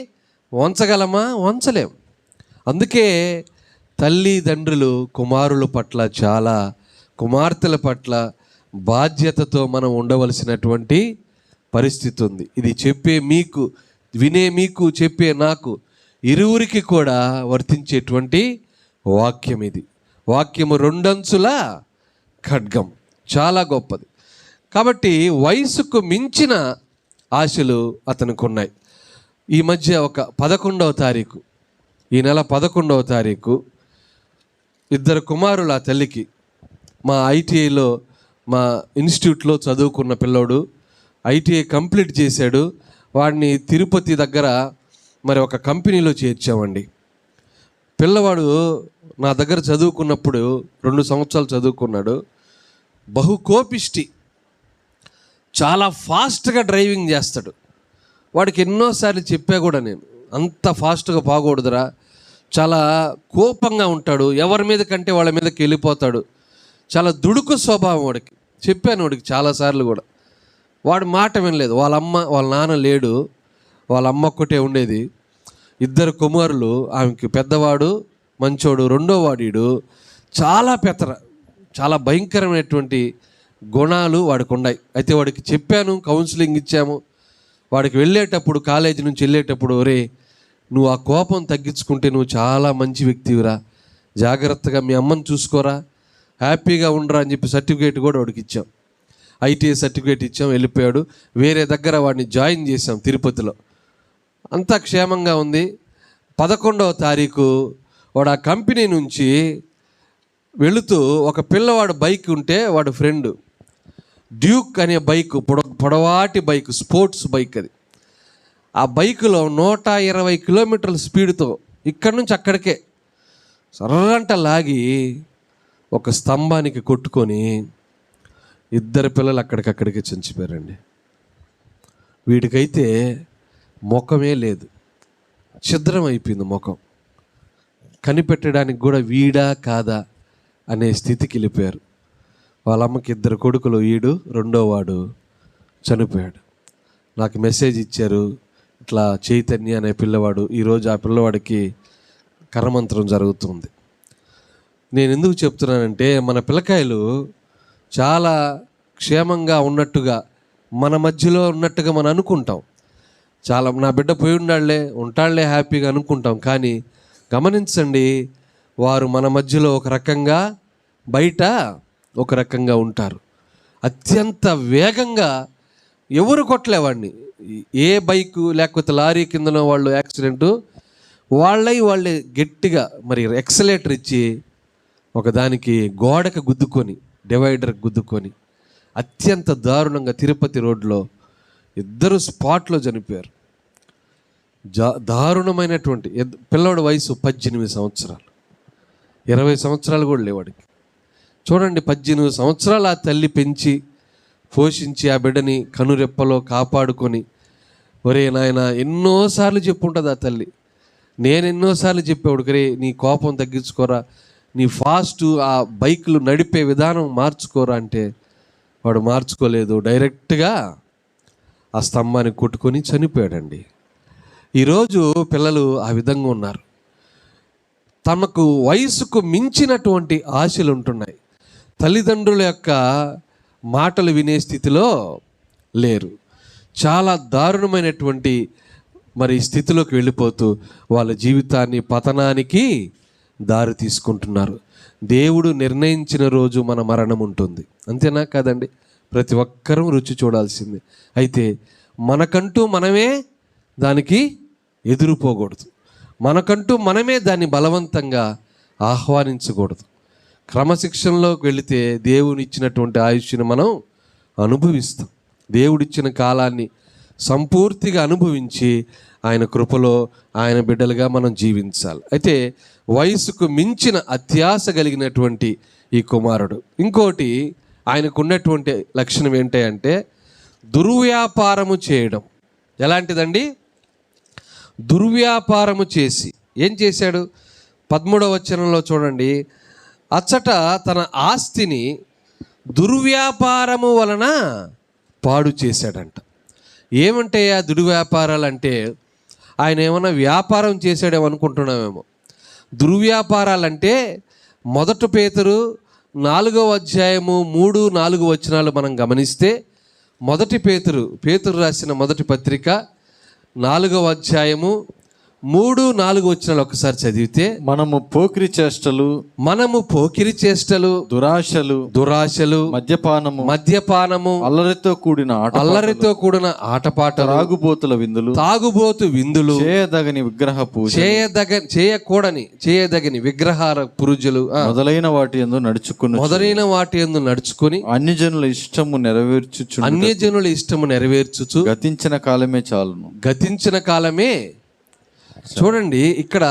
వంచగలమా? వంచలేం. అందుకే తల్లిదండ్రులు కుమారుల పట్ల, చాలా కుమార్తెల పట్ల బాధ్యతతో మనం ఉండవలసినటువంటి పరిస్థితి ఉంది. ఇది వినే మీకు, చెప్పే నాకు, ఇరువురికి కూడా వర్తించేటువంటి వాక్యం ఇది. వాక్యము 2 అంచుల ఖడ్గం, చాలా గొప్పది. కాబట్టి వయసుకు మించిన ఆశలు అతనికి ఉన్నాయి. ఈ మధ్య ఒక 11వ తారీఖు, ఈ నెల 11వ తారీఖు 2 కుమారుల తల్లికి, మా ఐటీఐలో, మా ఇన్స్టిట్యూట్లో చదువుకున్న పిల్లోడు ఐటీఐ కంప్లీట్ చేశాడు. వాడిని తిరుపతి దగ్గర మరి ఒక కంపెనీలో చేర్చామండి. పిల్లవాడు నా దగ్గర చదువుకున్నప్పుడు 2 సంవత్సరాలు చదువుకున్నాడు. బహుకోపిష్టి, చాలా ఫాస్ట్గా డ్రైవింగ్ చేస్తాడు. వాడికి ఎన్నోసార్లు చెప్పా కూడా నేను, అంత ఫాస్ట్గా పోకూడదురా, చాలా కోపంగా ఉంటాడు, ఎవరి మీద కంటే వాళ్ళ మీదకి వెళ్ళిపోతాడు, చాలా దుడుకు స్వభావం వాడికి. చెప్పాను వాడికి చాలాసార్లు కూడా. వాడు మాట వినలేదు. వాళ్ళ నాన్న లేడు, వాళ్ళ అమ్మ ఒక్కటే ఉండేది. 2 కుమారులు, ఆమెకి పెద్దవాడు మంచోడు, రెండో వాడు చాలా చాలా భయంకరమైనటువంటి గుణాలు వాడికి ఉన్నాయి. అయితే వాడికి చెప్పాను, కౌన్సిలింగ్ ఇచ్చాము. వాడికి వెళ్ళేటప్పుడు, కాలేజీ నుంచి వెళ్ళేటప్పుడు, ఒరే నువ్వు ఆ కోపం తగ్గించుకుంటే నువ్వు చాలా మంచి వ్యక్తివిరా, జాగ్రత్తగా మీ అమ్మని చూసుకోరా, హ్యాపీగా ఉండరా అని చెప్పి సర్టిఫికేట్ కూడా వాడికి ఇచ్చాం. ఐటీఐ సర్టిఫికేట్ ఇచ్చాం. వెళ్ళిపోయాడు. వేరే దగ్గర వాడిని జాయిన్ చేసాం తిరుపతిలో. అంతా క్షేమంగా ఉంది. 11వ తారీఖు వాడు ఆ కంపెనీ నుంచి వెళుతూ ఒక పిల్లవాడు బైక్ ఉంటే, వాడు ఫ్రెండ్ డ్యూక్ అనే బైక్, పొడవాటి బైక్, స్పోర్ట్స్ బైక్ అది. ఆ బైకులో 120 కిలోమీటర్ల స్పీడ్తో ఇక్కడి నుంచి అక్కడికే సర్రంట లాగి ఒక స్తంభానికి కొట్టుకొని 2 పిల్లలు అక్కడికక్కడికి చనిపోయారండి. వీడికైతే ముఖమే లేదు, ఛిద్రం అయిపోయింది ముఖం. కనిపెట్టడానికి కూడా వీడా కాదా అనే స్థితికి వెళ్ళిపోయారు. వాళ్ళ అమ్మకి 2 కొడుకులు, వీడు రెండోవాడు చనిపోయాడు. నాకు మెసేజ్ ఇచ్చారు, ఇట్లా చైతన్య అనే పిల్లవాడు, ఈరోజు ఆ పిల్లవాడికి కర్మంత్రం జరుగుతుంది. నేను ఎందుకు చెప్తున్నానంటే, మన పిల్లకాయలు చాలా క్షేమంగా ఉన్నట్టుగా, మన మధ్యలో ఉన్నట్టుగా మనం అనుకుంటాం. చాలా నా బిడ్డ పోయి ఉంటాడులే హ్యాపీగా అనుకుంటాం. కానీ గమనించండి, వారు మన మధ్యలో ఒక రకంగా, బయట ఒక రకంగా ఉంటారు. అత్యంత వేగంగా ఎవరు కొట్టలేవాడిని, ఏ బైకు లేకపోతే లారీ కిందనో వాళ్ళు యాక్సిడెంటు, వాళ్ళే గట్టిగా మరి ఎక్సలేటర్ ఇచ్చి ఒకదానికి గోడకు గుద్దుకొని, డివైడర్కి గుద్దుకొని అత్యంత దారుణంగా తిరుపతి రోడ్లో 2 స్పాట్లో చనిపోయారు. దారుణమైనటువంటి పిల్లవాడి వయసు 18 సంవత్సరాలు, 20 సంవత్సరాలు కూడా లేవాడికి. చూడండి, 18 సంవత్సరాలు ఆ తల్లి పెంచి పోషించి ఆ బిడ్డని కనురెప్పలో కాపాడుకొని, ఒరే నాయన ఎన్నోసార్లు చెప్పుంటుంది ఆ తల్లి. నేను ఎన్నోసార్లు చెప్పేవాడు, రే నీ కోపం తగ్గించుకోరా, నీ ఫాస్ట్ ఆ బైకులు నడిపే విధానం మార్చుకోరా అంటే వాడు మార్చుకోలేదు. డైరెక్ట్గా ఆ స్తంభానికి కొట్టుకొని చనిపోయాడండి. ఈరోజు పిల్లలు ఆ విధంగా ఉన్నారు. తమకు వయసుకు మించినటువంటి ఆశలు ఉంటున్నాయి. తల్లిదండ్రుల యొక్క మాటలు వినే స్థితిలో లేరు. చాలా దారుణమైనటువంటి మరి స్థితిలోకి వెళ్ళిపోతూ వాళ్ళ జీవితాన్ని పతనానికి దారి తీసుకుంటున్నారు. దేవుడు నిర్ణయించిన రోజు మన మరణం ఉంటుంది, అంతేనా కాదండి? ప్రతి ఒక్కరూ రుచి చూడాల్సిందే. అయితే మనకంటూ మనమే దానికి ఎదురుపోకూడదు, మనకంటూ మనమే దాన్ని బలవంతంగా ఆహ్వానించకూడదు. క్రమశిక్షణలోకి వెళితే దేవుని ఇచ్చినటువంటి ఆయుష్ని మనం అనుభవిస్తాం. దేవుడిచ్చిన కాలాన్ని సంపూర్తిగా అనుభవించి ఆయన కృపలో ఆయన బిడ్డలుగా మనం జీవించాలి. అయితే వయసుకు మించిన అత్యాశ కలిగినటువంటి ఈ కుమారుడు, ఇంకోటి ఆయనకున్నటువంటి లక్షణం ఏంటంటే దుర్వ్యాపారము చేయడం. ఎలాంటిదండి? దుర్వ్యాపారము చేసి ఏం చేశాడు? 13వ వచనంలో చూడండి, అచ్చట తన ఆస్తిని దుర్వ్యాపారము వలన పాడు చేశాడంట. ఏమంటే ఆ దుర్వ్యాపారాలు అంటే ఆయన ఏమైనా వ్యాపారం చేశాడేమో అనుకుంటున్నామేమో. దుర్వ్యాపారాలంటే 1 పేతురు 4వ అధ్యాయము 3-4 వచనాలు మనం గమనిస్తే, 1 పేతురు రాసిన మొదటి పత్రిక 4వ అధ్యాయము 3-4 వచనాలు ఒకసారి చదివితే, మనము పోకిరి చేష్టలు, దురాశలు, మద్యపానము, అల్లరితో కూడిన ఆటపాట, తాగుబోతు విందులు, చేయదగని విగ్రహాల పురుజులు మొదలైన వాటి యందు నడుచుకుని అన్యజనుల ఇష్టము నెరవేర్చుచు గతించిన కాలమే. చూడండి, ఇక్కడ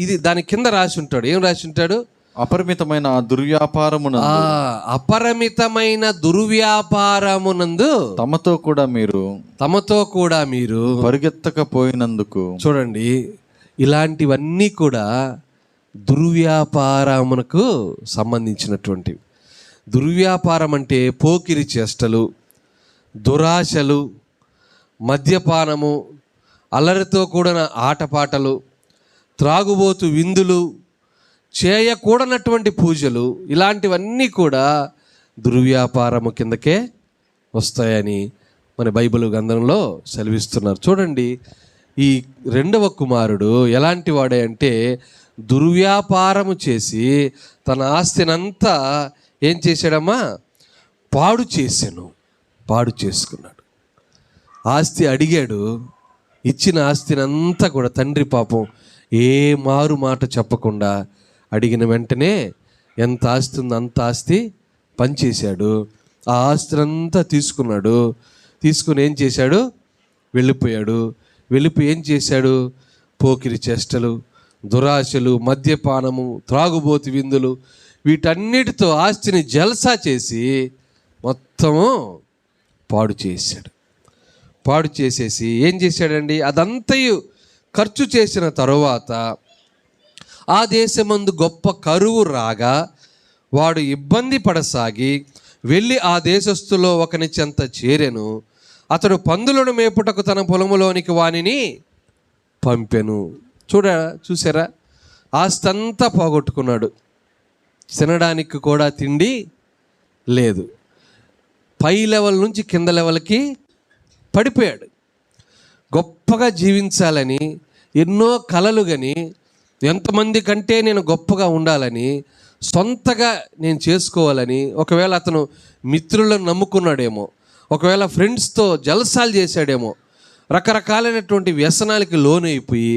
ఇది దాని కింద రాసి ఉంటాడు. ఏం రాసి ఉంటాడు? అపరిమితమైన ఆ దుర్వ్యాపారమునందు అపరిమితమైన దుర్వ్యాపారమునందు తమతో కూడా మీరు పరిగెత్తకపోయినందుకు. చూడండి, ఇలాంటివన్నీ కూడా దుర్వ్యాపారమునకు సంబంధించినటువంటివి. దుర్వ్యాపారం అంటే పోకిరి చేష్టలు, దురాశలు, మద్యపానము, అల్లరితో కూడిన ఆటపాటలు, త్రాగుబోతు విందులు, చేయకూడనటువంటి పూజలు, ఇలాంటివన్నీ కూడా దుర్వ్యాపారము కిందకే వస్తాయని మన బైబిల్ గ్రంథంలో సెలవిస్తున్నారు. చూడండి, ఈ రెండవ కుమారుడు ఎలాంటి వాడే అంటే దుర్వ్యాపారము చేసి తన ఆస్తినంతా ఏం చేశాడమ్మా? పాడు చేసుకున్నాడు. ఆస్తి అడిగాడు, ఇచ్చిన ఆస్తినంతా కూడా తండ్రి పాపం ఏ మారు మాట చెప్పకుండా అడిగిన వెంటనే ఎంత ఆస్తి ఉందో అంత ఆస్తి పంచేశాడు. ఆ ఆస్తినంతా తీసుకున్నాడు. తీసుకుని ఏం చేశాడు? వెళ్ళిపోయాడు. వెళ్ళిపోయి ఏం చేశాడు? పోకిరి చేష్టలు, దురాశలు, మద్యపానము, త్రాగుబోతు విందులు, వీటన్నిటితో ఆస్తిని జల్సా చేసి మొత్తము పాడు చేసేసి ఏం చేశాడండి? అదంతయు ఖర్చు చేసిన తరువాత ఆ దేశమందు గొప్ప కరువు రాగా వాడు ఇబ్బంది పడసాగి వెళ్ళి ఆ దేశస్థులో ఒకని చెంత చేరెను. అతడు పందులను మేపుటకు తన పొలములోనికి వానిని పంపెను. చూసారా, ఆస్తంతా పోగొట్టుకున్నాడు. తినడానికి కూడా తిండి లేదు. పై లెవెల్ నుంచి కింద లెవెల్కి పడిపోయాడు. గొప్పగా జీవించాలని ఎన్నో కలలు గని, ఎంతమంది కంటే నేను గొప్పగా ఉండాలని, సొంతగా నేను చేసుకోవాలని, ఒకవేళ అతను మిత్రులను నమ్ముకున్నాడేమో, ఒకవేళ ఫ్రెండ్స్తో జల్సాలు చేశాడేమో, రకరకాలైనటువంటి వ్యసనాలకి లోనైపోయి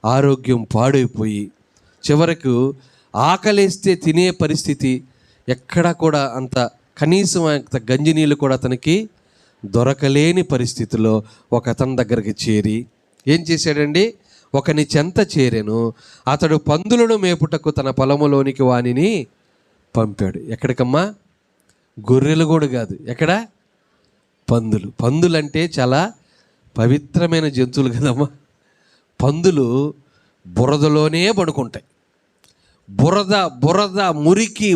ఆరోగ్యం పాడైపోయి చివరకు ఆకలేస్తే తినే పరిస్థితి, ఎక్కడా కూడా అంత కనీసం అంత గంజినీళ్ళు కూడా అతనికి దొరకలేని పరిస్థితిలో ఒక అతని దగ్గరికి చేరి ఏం చేశాడండి? ఒకని చెంత చేరెను. అతడు పందులను మేపుటకు తన పొలములోనికి వానిని పంపాడు. ఎక్కడికమ్మా? గొర్రెలు కూడా కాదు, ఎక్కడ? పందులంటే చాలా పవిత్రమైన జంతువులు కదమ్మా. పందులు బురదలోనే పడుకుంటాయి. బురద మురికి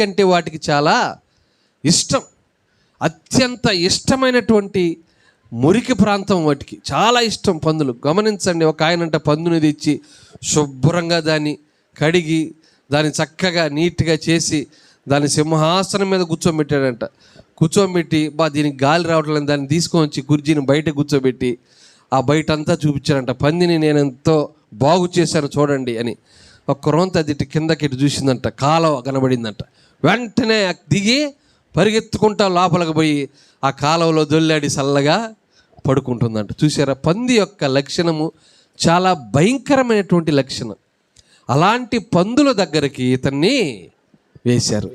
అంటే వాటికి చాలా ఇష్టం. అత్యంత ఇష్టమైనటువంటి మురికి ప్రాంతం వాటికి చాలా ఇష్టం పందులు. గమనించండి, ఒక ఆయనంట పందుని తెచ్చి శుభ్రంగా దాన్ని కడిగి దాన్ని చక్కగా నీట్గా చేసి దాన్ని సింహాసనం మీద కూర్చోబెట్టాడంట. కూర్చోబెట్టి దీనికి గాలి రావట్లేదు, దాన్ని తీసుకొని వచ్చి కుర్చీని బయట కూర్చోబెట్టి ఆ బయట అంతా చూపించాడంట. పందిని నేను ఎంతో బాగు చేశాను చూడండి అని. ఒక్క రొంత అది కిందకి చూసిందంట, కాలువ కనబడిందంట. వెంటనే దిగి పరిగెత్తుకుంటా లోపలికి పోయి ఆ కాలువలో దొల్లాడి చల్లగా పడుకుంటుందంట. చూసారా, పంది యొక్క లక్షణము చాలా భయంకరమైనటువంటి లక్షణం. అలాంటి పందుల దగ్గరికి ఇతన్ని వేశారు.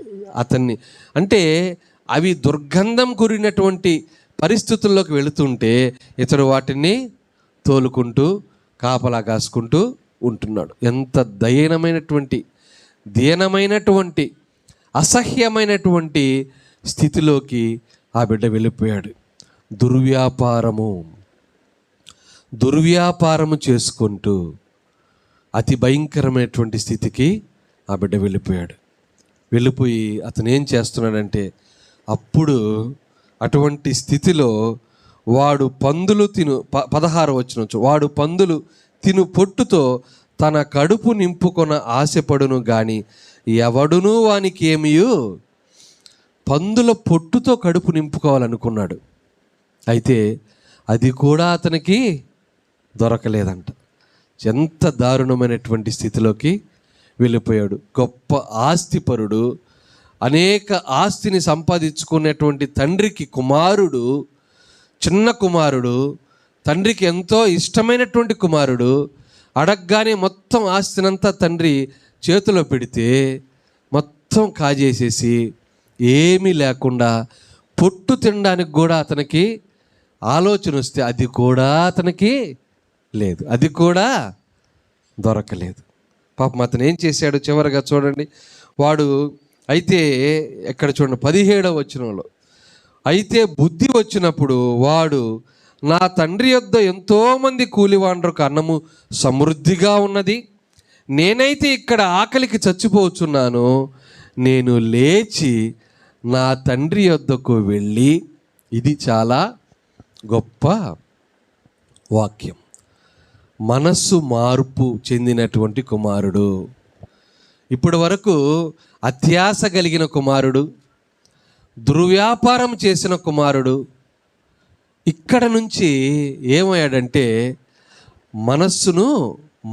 అంటే అవి దుర్గంధం కూరినటువంటి పరిస్థితుల్లోకి వెళుతుంటే ఇతడు వాటిని తోలుకుంటూ కాపలా కాసుకుంటూ ఉంటున్నాడు. ఎంత దీనమైనటువంటి అసహ్యమైనటువంటి స్థితిలోకి ఆ బిడ్డ వెళ్ళిపోయాడు. దుర్వ్యాపారము చేసుకుంటూ అతి భయంకరమైనటువంటి స్థితికి ఆ బిడ్డ వెళ్ళిపోయి అతను ఏం చేస్తున్నాడంటే, అప్పుడు అటువంటి స్థితిలో వాడు పందులు 16 వచనం, వాడు పందులు తిను పొట్టుతో తన కడుపు నింపుకొన ఆశపడును గాని ఎవడునూ వానికి ఏమియు. పందుల పొట్టుతో కడుపు నింపుకోవాలనుకున్నాడు, అయితే అది కూడా అతనికి దొరకలేదంట. ఎంత దారుణమైనటువంటి స్థితిలోకి వెళ్ళిపోయాడు. గొప్ప ఆస్తిపరుడు, అనేక ఆస్తిని సంపాదించుకునేటువంటి తండ్రికి కుమారుడు, చిన్న కుమారుడు, తండ్రికి ఎంతో ఇష్టమైనటువంటి కుమారుడు, అడగగానే మొత్తం ఆస్తినంతా తండ్రి చేతిలో పెడితే మొత్తం కాజేసేసి ఏమీ లేకుండా పొట్టు తినడానికి కూడా అతనికి ఆలోచన వస్తే అది కూడా అతనికి లేదు, అది కూడా దొరకలేదు. పాపం అతను ఏం చేశాడు? చివరిగా చూడండి, వాడు అయితే ఎక్కడ చూడండి 17వ వచనంలో, అయితే బుద్ధి వచ్చినప్పుడు వాడు, నా తండ్రి యొద్ద ఎంతోమంది కూలివాండ్రకు అన్నము సమృద్ధిగా ఉన్నది, నేనైతే ఇక్కడ ఆకలికి చచ్చిపోతున్నాను, నేను లేచి నా తండ్రి యొద్దకు వెళ్ళి, ఇది చాలా గొప్ప వాక్యం, మనస్సు మార్పు చెందినటువంటి కుమారుడు. ఇప్పటి వరకు అత్యాశ కలిగిన కుమారుడు, దుర్వ్యాపారం చేసిన కుమారుడు, ఇక్కడ నుంచి ఏమయ్యాడంటే మనస్సును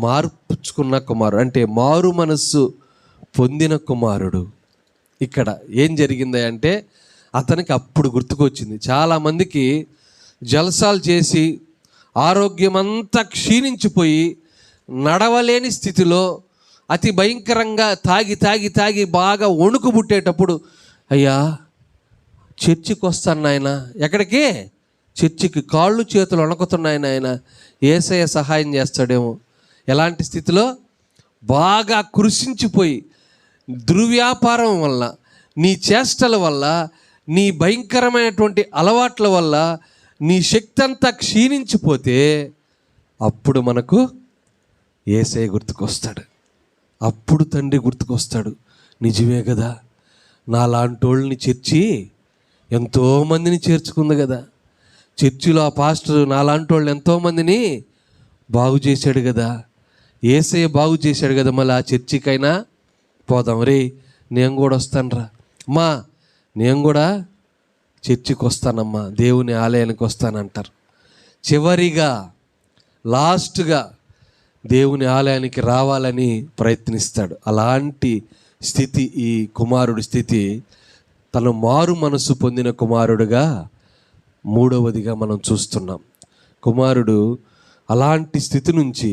మార్పుచ్చుకున్న కుమారుడు, అంటే మారు మనస్సు పొందిన కుమారుడు. ఇక్కడ ఏం జరిగింది అంటే అతనికి అప్పుడు గుర్తుకొచ్చింది. చాలామందికి జల్సాలు చేసి ఆరోగ్యమంతా క్షీణించిపోయి నడవలేని స్థితిలో అతి భయంకరంగా తాగి బాగా వణుకు పుట్టేటప్పుడు, అయ్యా చర్చికి వస్తాను నాయన, ఎక్కడికి? చర్చికి. కాళ్ళు చేతులు వణుకుతున్నాయి నాయన, యేసయ్య సహాయం చేస్తాడేమో. ఎలాంటి స్థితిలో? బాగా కృషించిపోయి దుర్వ్యాపారం వల్ల, నీ చేష్టల వల్ల, నీ భయంకరమైనటువంటి అలవాట్ల వల్ల నీ శక్తి అంతా క్షీణించిపోతే అప్పుడు మనకు యేసయ్య గుర్తుకొస్తాడు. అప్పుడు తండ్రి గుర్తుకొస్తాడు. నిజమే కదా, నాలాంటోళ్ళని చర్చి ఎంతోమందిని చేర్చుకుంది కదా, చర్చిలో ఆ పాస్టర్ నాలాంటి వాళ్ళు ఎంతోమందిని బాగు చేశాడు కదా, యేసయ్య బాగు చేశాడు కదా, మళ్ళీ ఆ చర్చికైనా పోదాం. రే నేను కూడా వస్తానురా అమ్మా, నేను కూడా చర్చికి వస్తానమ్మా, దేవుని ఆలయానికి వస్తానంటారు. చివరిగా లాస్ట్గా దేవుని ఆలయానికి రావాలని ప్రయత్నిస్తాడు. అలాంటి స్థితి ఈ కుమారుడి స్థితి. తను మారు మనసు పొందిన కుమారుడుగా మూడవదిగా మనం చూస్తున్నాం. కుమారుడు అలాంటి స్థితి నుంచి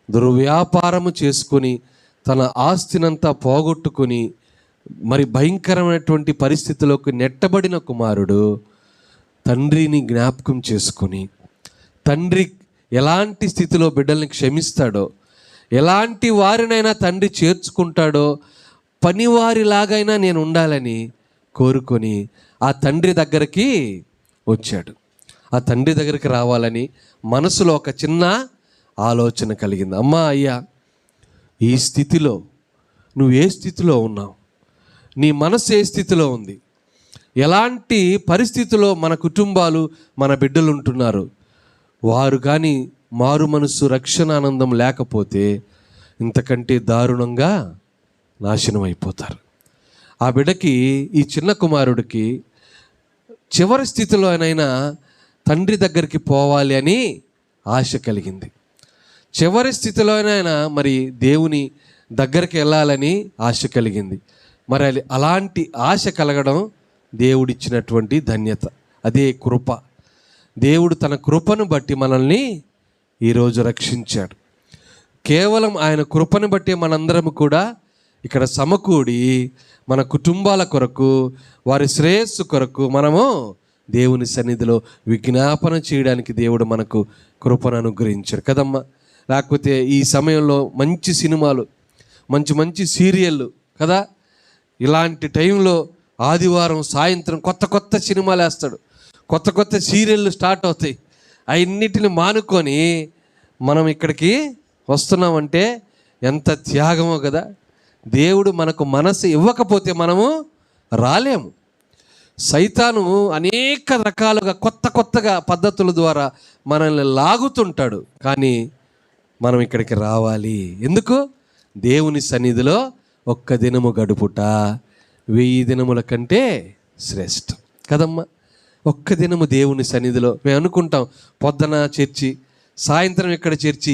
దుర్వ్యాపారము చేసుకొని తన ఆస్తినంతా పోగొట్టుకొని మరి భయంకరమైనటువంటి పరిస్థితిలోకి నెట్టబడిన కుమారుడు తండ్రిని జ్ఞాపకం చేసుకొని, తండ్రి ఎలాంటి స్థితిలో బిడ్డల్ని క్షమిస్తాడో, ఎలాంటి వారినైనా తండ్రి చేర్చుకుంటాడో, పనివారిలాగైనా నేను ఉండాలని కోరుకొని ఆ తండ్రి దగ్గరికి వచ్చాడు. ఆ తండ్రి దగ్గరికి రావాలని మనసులో ఒక చిన్న ఆలోచన కలిగింది. అమ్మా, అయ్యా, ఈ స్థితిలో నువ్వు ఏ స్థితిలో ఉన్నావు? నీ మనసు ఏ స్థితిలో ఉంది? ఎలాంటి పరిస్థితిలో మన కుటుంబాలు, మన బిడ్డలు ఉంటున్నారు? వారు కానీ మారు మనసు, రక్షణ ఆనందం లేకపోతే ఇంతకంటే దారుణంగా నాశనం అయిపోతారు. ఆ బిడ్డకి, ఈ చిన్న కుమారుడికి చివరి స్థితిలోనైనా తండ్రి దగ్గరికి పోవాలి అని ఆశ కలిగింది. చివరి స్థితిలోనైనా మరి దేవుని దగ్గరికి వెళ్ళాలని ఆశ కలిగింది. మరి అలాంటి ఆశ కలగడం దేవుడిచ్చినటువంటి ధన్యత, అదే కృప. దేవుడు తన కృపను బట్టి మనల్ని ఈరోజు రక్షించాడు. కేవలం ఆయన కృపను బట్టి మనందరం కూడా ఇక్కడ సమకూడి మన కుటుంబాల కొరకు, వారి శ్రేయస్సు కొరకు మనము దేవుని సన్నిధిలో విజ్ఞాపన చేయడానికి దేవుడు మనకు కృపను అనుగ్రహించాడు కదమ్మా. లేకపోతే ఈ సమయంలో మంచి సినిమాలు, మంచి మంచి సీరియళ్ళు కదా, ఇలాంటి టైంలో ఆదివారం సాయంత్రం కొత్త సినిమాలు వేస్తాడు, కొత్త సీరియళ్ళు స్టార్ట్ అవుతాయి. అన్నిటిని మానుకొని మనం ఇక్కడికి వస్తున్నామంటే ఎంత త్యాగమో కదా. దేవుడు మనకు మనసు ఇవ్వకపోతే మనము రాలేము. సైతాను అనేక రకాలుగా కొత్తగా పద్ధతుల ద్వారా మనల్ని లాగుతుంటాడు. కానీ మనం ఇక్కడికి రావాలి. ఎందుకు? దేవుని సన్నిధిలో ఒక్క దినము గడుపుట 1000 దినముల కంటే శ్రేష్టం కదమ్మా. ఒక్క దినము దేవుని సన్నిధిలో. మేము అనుకుంటాం పొద్దున చర్చి, సాయంత్రం ఇక్కడ చర్చి,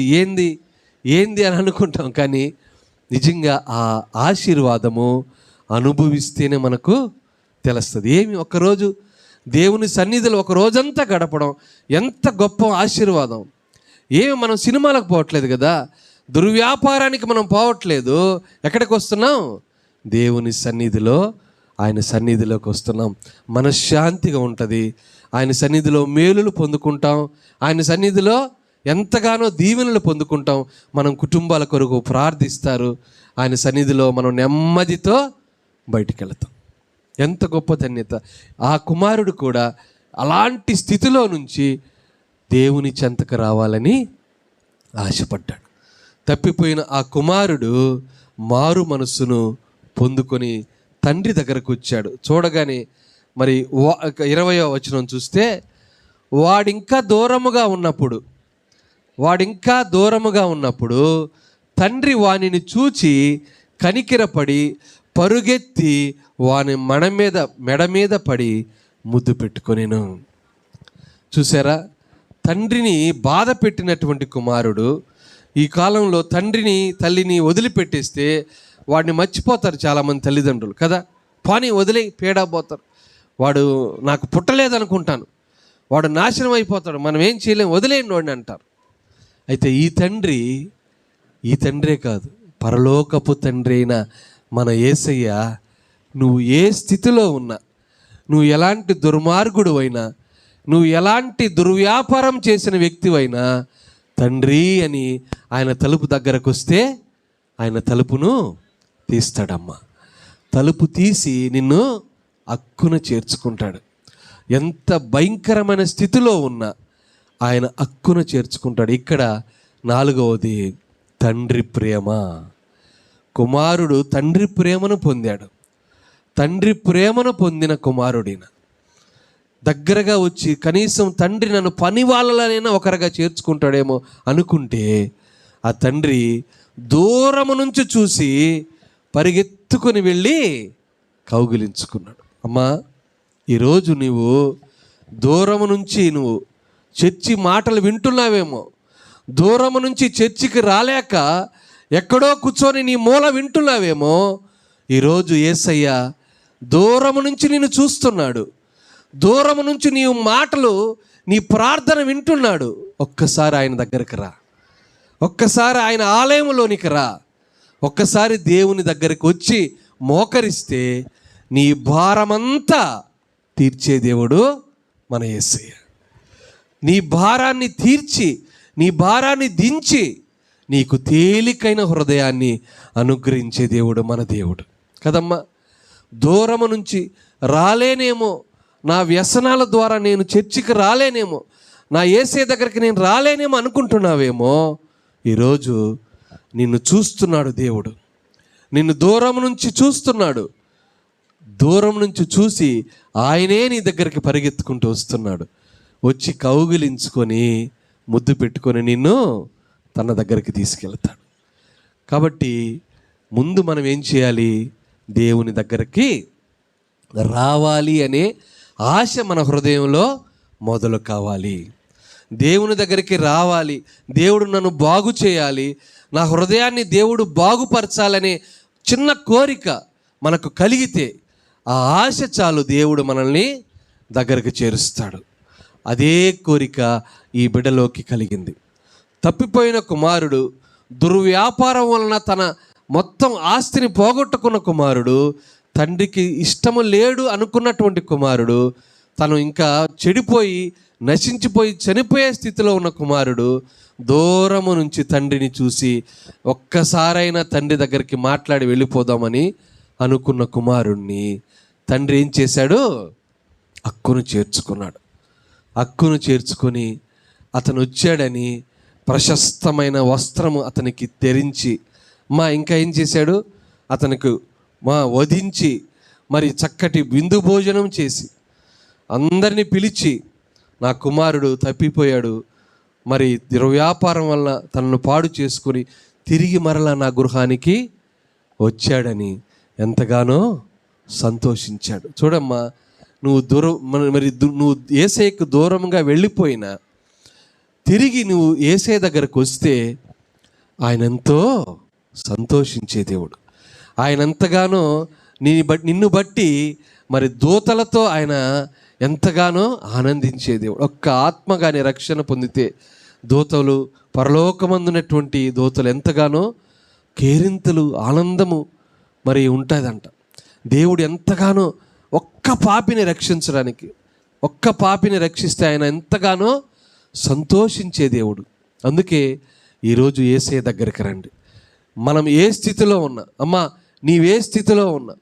ఏంది అని అనుకుంటాం. కానీ నిజంగా ఆ ఆశీర్వాదము అనుభవిస్తేనే మనకు తెలుస్తుంది. ఏమి ఒక్కరోజు దేవుని సన్నిధిలో ఒక రోజంతా గడపడం ఎంత గొప్ప ఆశీర్వాదం. ఏమి మనం సినిమాలకు పోవట్లేదు కదా, దుర్వ్యాపారానికి మనం పోవట్లేదు. ఎక్కడికి వస్తున్నాం? దేవుని సన్నిధిలో, ఆయన సన్నిధిలోకి వస్తున్నాం. మనశ్శాంతిగా ఉంటుంది. ఆయన సన్నిధిలో మేలులు పొందుకుంటాం. ఆయన సన్నిధిలో ఎంతగానో దీవెనలు పొందుకుంటాం. మనం కుటుంబాల కొరకు ప్రార్థిస్తారు, ఆయన సన్నిధిలో మనం నెమ్మదితో బయటికి వెళతాం. ఎంత గొప్ప ధన్యత. ఆ కుమారుడు కూడా అలాంటి స్థితిలో నుంచి దేవుని చెంతకు రావాలని ఆశపడ్డాడు. తప్పిపోయిన ఆ కుమారుడు మారు మనస్సును పొందుకొని తండ్రి దగ్గరకు వచ్చాడు. చూడగానే మరి 20వ వచనం చూస్తే, వాడింకా దూరముగా ఉన్నప్పుడు తండ్రి వానిని చూచి కనికిరపడి పరుగెత్తి వాని మెడ మీద పడి ముద్దు పెట్టుకొనెను. చూసారా, తండ్రిని బాధ పెట్టినటువంటి కుమారుడు ఈ కాలంలో తండ్రిని తల్లిని వదిలిపెట్టేస్తే వాడిని మర్చిపోతారు చాలామంది తల్లిదండ్రులు కదా. పాని వదిలే పేడపోతారు, వాడు నాకు పుట్టలేదనుకుంటాను, వాడు నాశనం అయిపోతాడు, మనం ఏం చేయలేం, వదిలేయండి వాడిని అంటారు. అయితే ఈ తండ్రే కాదు, పరలోకపు తండ్రి అయిన మన యేసయ్య, నువ్వు ఏ స్థితిలో ఉన్నా, నువ్వు ఎలాంటి దుర్మార్గుడు అయినా, నువ్వు ఎలాంటి దుర్వ్యాపారం చేసిన వ్యక్తివైనా, తండ్రి అని ఆయన తలుపు దగ్గరకు వస్తే ఆయన తలుపును తీస్తాడమ్మా. తలుపు తీసి నిన్ను అక్కున చేర్చుకుంటాడు. ఎంత భయంకరమైన స్థితిలో ఉన్నా ఆయన అక్కున చేర్చుకుంటాడు. ఇక్కడ 4వది తండ్రి ప్రేమ. కుమారుడు తండ్రి ప్రేమను పొందాడు. తండ్రి ప్రేమను పొందిన కుమారుడిన దగ్గరగా వచ్చి కనీసం తండ్రి నన్ను పని వాళ్ళనైనా ఒకరిగా చేర్చుకుంటాడేమో అనుకుంటే, ఆ తండ్రి దూరము నుంచి చూసి పరిగెత్తుకొని వెళ్ళి కౌగిలించుకున్నాడు. అమ్మా, ఈరోజు నీవు దూరము నుంచి నువ్వు చర్చి మాటలు వింటున్నావేమో, దూరము నుంచి చర్చికి రాలేక ఎక్కడో కూర్చొని నీ మూల వింటున్నావేమో, ఈరోజు యేసయ్య దూరము నుంచి నిన్ను చూస్తున్నాడు. దూరము నుంచి నీ మాటలు, నీ ప్రార్థన వింటున్నాడు. ఒక్కసారి ఆయన దగ్గరికి రా, ఒక్కసారి ఆయన ఆలయంలోనికి రా, ఒక్కసారి దేవుని దగ్గరికి వచ్చి మోకరిస్తే నీ భారమంతా తీర్చే దేవుడు మన యేసయ్య. నీ భారాన్ని తీర్చి, నీ భారాన్ని దించి నీకు తేలికైన హృదయాన్ని అనుగ్రహించే దేవుడు మన దేవుడు కదమ్మా. దూరము నుంచి రాలేనేమో, నా వ్యసనాల ద్వారా నేను చర్చికి రాలేనేమో, నా యేసయ్య దగ్గరికి నేను రాలేనేమో అనుకుంటున్నావేమో, ఈరోజు నిన్ను చూస్తున్నాడు దేవుడు. నిన్ను దూరం నుంచి చూస్తున్నాడు. దూరం నుంచి చూసి ఆయనే నీ దగ్గరికి పరిగెత్తుకుంటూ వస్తున్నాడు. వచ్చి కౌగిలించుకొని ముద్దు పెట్టుకొని నిన్ను తన దగ్గరికి తీసుకెళ్తాడు. కాబట్టి ముందు మనం ఏం చేయాలి? దేవుని దగ్గరికి రావాలి అనే ఆశ మన హృదయంలో మొదలు కావాలి. దేవుని దగ్గరికి రావాలి, దేవుడు నన్ను బాగు చేయాలి, నా హృదయాన్ని దేవుడు బాగుపరచాలనే చిన్న కోరిక మనకు కలిగితే ఆ ఆశ చాలు, దేవుడు మనల్ని దగ్గరకు చేరుస్తాడు. అదే కోరిక ఈ బిడ్డలోకి కలిగింది. తప్పిపోయిన కుమారుడు, దుర్వ్యాపారం వలన తన మొత్తం ఆస్తిని పోగొట్టుకున్న కుమారుడు, తండ్రికి ఇష్టము లేడు అనుకున్నటువంటి కుమారుడు, తను ఇంకా చెడిపోయి నశించిపోయి చనిపోయే స్థితిలో ఉన్న కుమారుడు, దూరము నుంచి తండ్రిని చూసి ఒక్కసారైనా తండ్రి దగ్గరికి మాట్లాడి వెళ్ళిపోదామని అనుకున్న కుమారుణ్ణి తండ్రి ఏం చేశాడు? అక్కును చేర్చుకున్నాడు. అక్కును చేర్చుకొని అతను వచ్చాడని ప్రశస్తమైన వస్త్రము అతనికి ధరించి, ఇంకా ఏం చేశాడు? అతనికి వధించి మరి చక్కటి విందు భోజనం చేసి అందరినీ పిలిచి, నా కుమారుడు తప్పిపోయాడు, మరి దుర్వ్యాపారం వల్ల తనను పాడు చేసుకొని తిరిగి మరలా నా గృహానికి వచ్చాడని ఎంతగానో సంతోషించాడు. చూడమ్మా, నువ్వు యేసయ్యకు దూరంగా వెళ్ళిపోయినా తిరిగి నువ్వు యేసయ్య దగ్గరకు వస్తే ఆయన ఎంతో సంతోషించే దేవుడు. ఆయన ఎంతగానో నిన్ను బట్టి మరి దూతలతో ఆయన ఎంతగానో ఆనందించే దేవుడు. ఒక్క ఆత్మ కానీ రక్షణ పొందితే దూతలు, పరలోకమందున్నటువంటి దూతలు ఎంతగానో కేరింతలు, ఆనందము మరి ఉంటుందంట. దేవుడు ఎంతగానో ఒక్క పాపిని రక్షించడానికి, ఒక్క పాపిని రక్షిస్తే ఆయన ఎంతగానో సంతోషించే దేవుడు. అందుకే ఈరోజు యేసయ్య దగ్గరికి రండి. మనం ఏ స్థితిలో ఉన్నా, అమ్మా నీవే స్థితిలో ఉన్నా,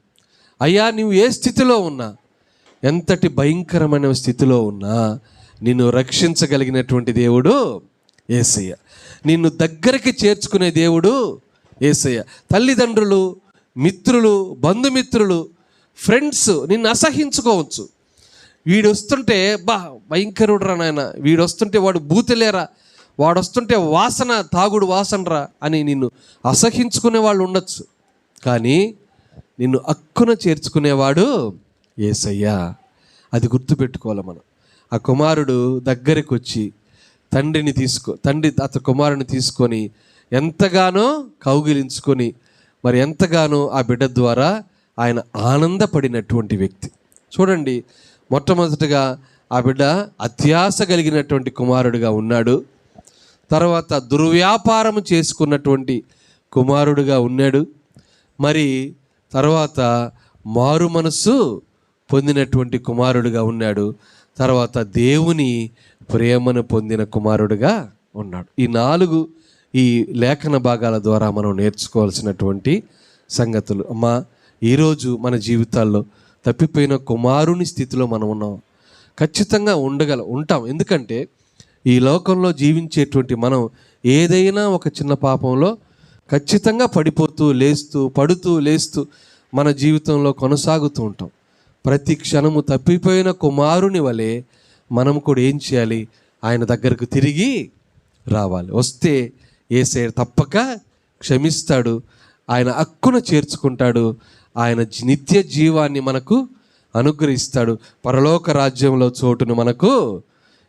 అయ్యా నువ్వు ఏ స్థితిలో ఉన్నా, ఎంతటి భయంకరమైన స్థితిలో ఉన్నా నిన్ను రక్షించగలిగినటువంటి దేవుడు యేసయ్య. నిన్ను దగ్గరికి చేర్చుకునే దేవుడు యేసయ్య. తల్లిదండ్రులు, మిత్రులు, బంధుమిత్రులు, ఫ్రెండ్స్ నిన్ను అసహించుకోవచ్చు. వీడు వస్తుంటే భయంకరుడు రా నాయన, వీడు వస్తుంటే వాడు బూతులేరా, వాడు వస్తుంటే వాసన, తాగుడు వాసనరా అని నిన్ను అసహించుకునే వాళ్ళు ఉండొచ్చు. కానీ నిన్ను అక్కున చేర్చుకునేవాడు యేసయ్య. అది గుర్తుపెట్టుకోవాలి మనం. ఆ కుమారుడు దగ్గరికి వచ్చి తండ్రి అతని కుమారుని తీసుకొని ఎంతగానో కౌగిలించుకొని మరి ఎంతగానో ఆ బిడ్డ ద్వారా ఆయన ఆనందపడినటువంటి వ్యక్తి. చూడండి, మొట్టమొదటిగా ఆ బిడ్డ అత్యాశ కలిగినటువంటి కుమారుడుగా ఉన్నాడు. తర్వాత దుర్వ్యాపారం చేసుకున్నటువంటి కుమారుడుగా ఉన్నాడు. మరి తర్వాత మారు మనస్సు పొందినటువంటి కుమారుడుగా ఉన్నాడు. తర్వాత దేవుని ప్రేమను పొందిన కుమారుడుగా ఉన్నాడు. ఈ 4 ఈ లేఖన భాగాల ద్వారా మనం నేర్చుకోవాల్సినటువంటి సంగతులు. అమ్మా, ఈరోజు మన జీవితాల్లో తప్పిపోయిన కుమారుని స్థితిలో మనం ఉన్నాం. ఖచ్చితంగా ఉంటాం. ఎందుకంటే ఈ లోకంలో జీవించేటువంటి మనం ఏదైనా ఒక చిన్న పాపంలో ఖచ్చితంగా పడుతూ లేస్తూ మన జీవితంలో కొనసాగుతూ ఉంటాం. ప్రతి క్షణము తప్పిపోయిన కుమారుని వలె మనం కూడా ఏం చేయాలి? ఆయన దగ్గరకు తిరిగి రావాలి. వస్తే యేసయ్య తప్పక క్షమిస్తాడు, ఆయన హక్కున చేర్చుకుంటాడు, ఆయన నిత్య జీవాన్ని మనకు అనుగ్రహిస్తాడు, పరలోక రాజ్యంలో చోటును మనకు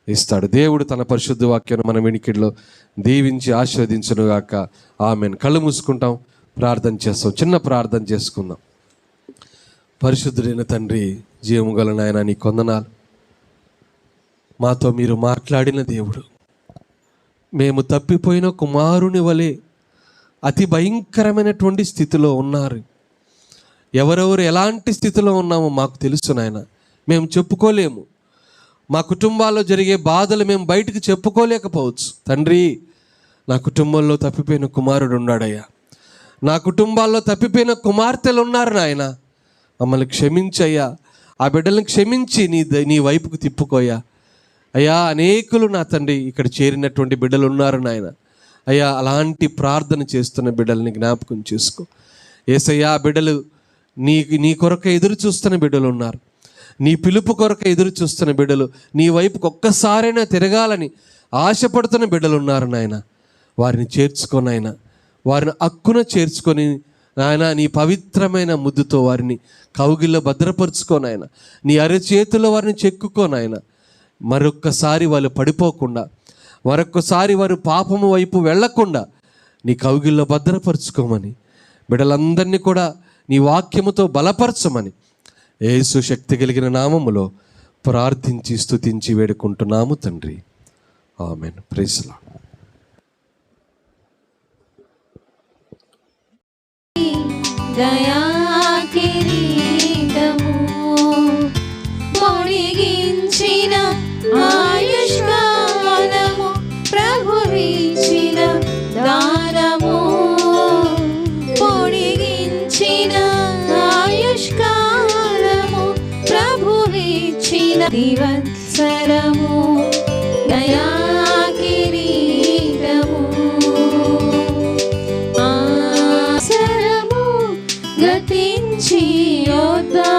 ఇస్తాడు. దేవుడు తన పరిశుద్ధ వాక్యాన్ని మన వెనికిడిలో దీవించి ఆశీర్వదించునుగాక. ఆమెన్. కళ్ళు మూసుకుంటాం, ప్రార్థన చేస్తాం. చిన్న ప్రార్థన చేసుకుందాం. పరిశుద్ధుడైన తండ్రి, జీవము గల నాయన, నీ కొందనాలు. మాతో మీరు మాట్లాడిన దేవుడు. మేము తప్పిపోయిన కుమారుని వలె అతి భయంకరమైనటువంటి స్థితిలో ఉన్నారు. ఎవరెవరు ఎలాంటి స్థితిలో ఉన్నామో మాకు తెలుసు నాయన. మేము చెప్పుకోలేము. మా కుటుంబాల్లో జరిగే బాధలు మేము బయటకు చెప్పుకోలేకపోవచ్చు. తండ్రి, నా కుటుంబంలో తప్పిపోయిన కుమారుడు ఉన్నాడయ్యా. నా కుటుంబాల్లో తప్పిపోయిన కుమార్తెలు ఉన్నారు నాయన. మమ్మల్ని క్షమించయ్యా. ఆ బిడ్డలను క్షమించి నీ వైపుకు తిప్పుకోయ్యా. అయ్యా, అనేకులు నా తండ్రి ఇక్కడ చేరినటువంటి బిడ్డలు ఉన్నారు నాయన. అయ్యా, అలాంటి ప్రార్థన చేస్తున్న బిడ్డల్ని జ్ఞాపకం చేసుకో యేసయ్యా. బిడ్డలు నీ కొరకు ఎదురు చూస్తున్న బిడ్డలు ఉన్నారు. నీ పిలుపు కొరకు ఎదురు చూస్తున్న బిడ్డలు, నీ వైపుకు ఒక్కసారైనా తిరగాలని ఆశపడుతున్న బిడ్డలు ఉన్నారు నాయన. వారిని చేర్చుకోనైనా, వారిని హక్కున చేర్చుకొని నాయన, నీ పవిత్రమైన ముద్దుతో వారిని కౌగిల్లో భద్రపరుచుకోనాయన. నీ అరచేతుల్లో వారిని చెక్కుకోనాయన. మరొక్కసారి వాళ్ళు పడిపోకుండా, మరొక్కసారి వారు పాపము వైపు వెళ్లకుండా నీ కౌగిల్లో భద్రపరుచుకోమని, బిడ్డలందరినీ కూడా నీ వాక్యముతో బలపరచమని యేసు శక్తి కలిగిన నామములో ప్రార్థించి స్తుతించి వేడుకుంటున్నాము తండ్రి. ఆమెన్. Praise the lord. దయా కిరీటము పొడిగించిన ఆయుష్కాలము ప్రభువిచ్చిన దానము, పొడిగించిన ఆయుష్కాలము ప్రభువిచ్చిన దివత్సరము, దయా కిరీటము గతించి యోధా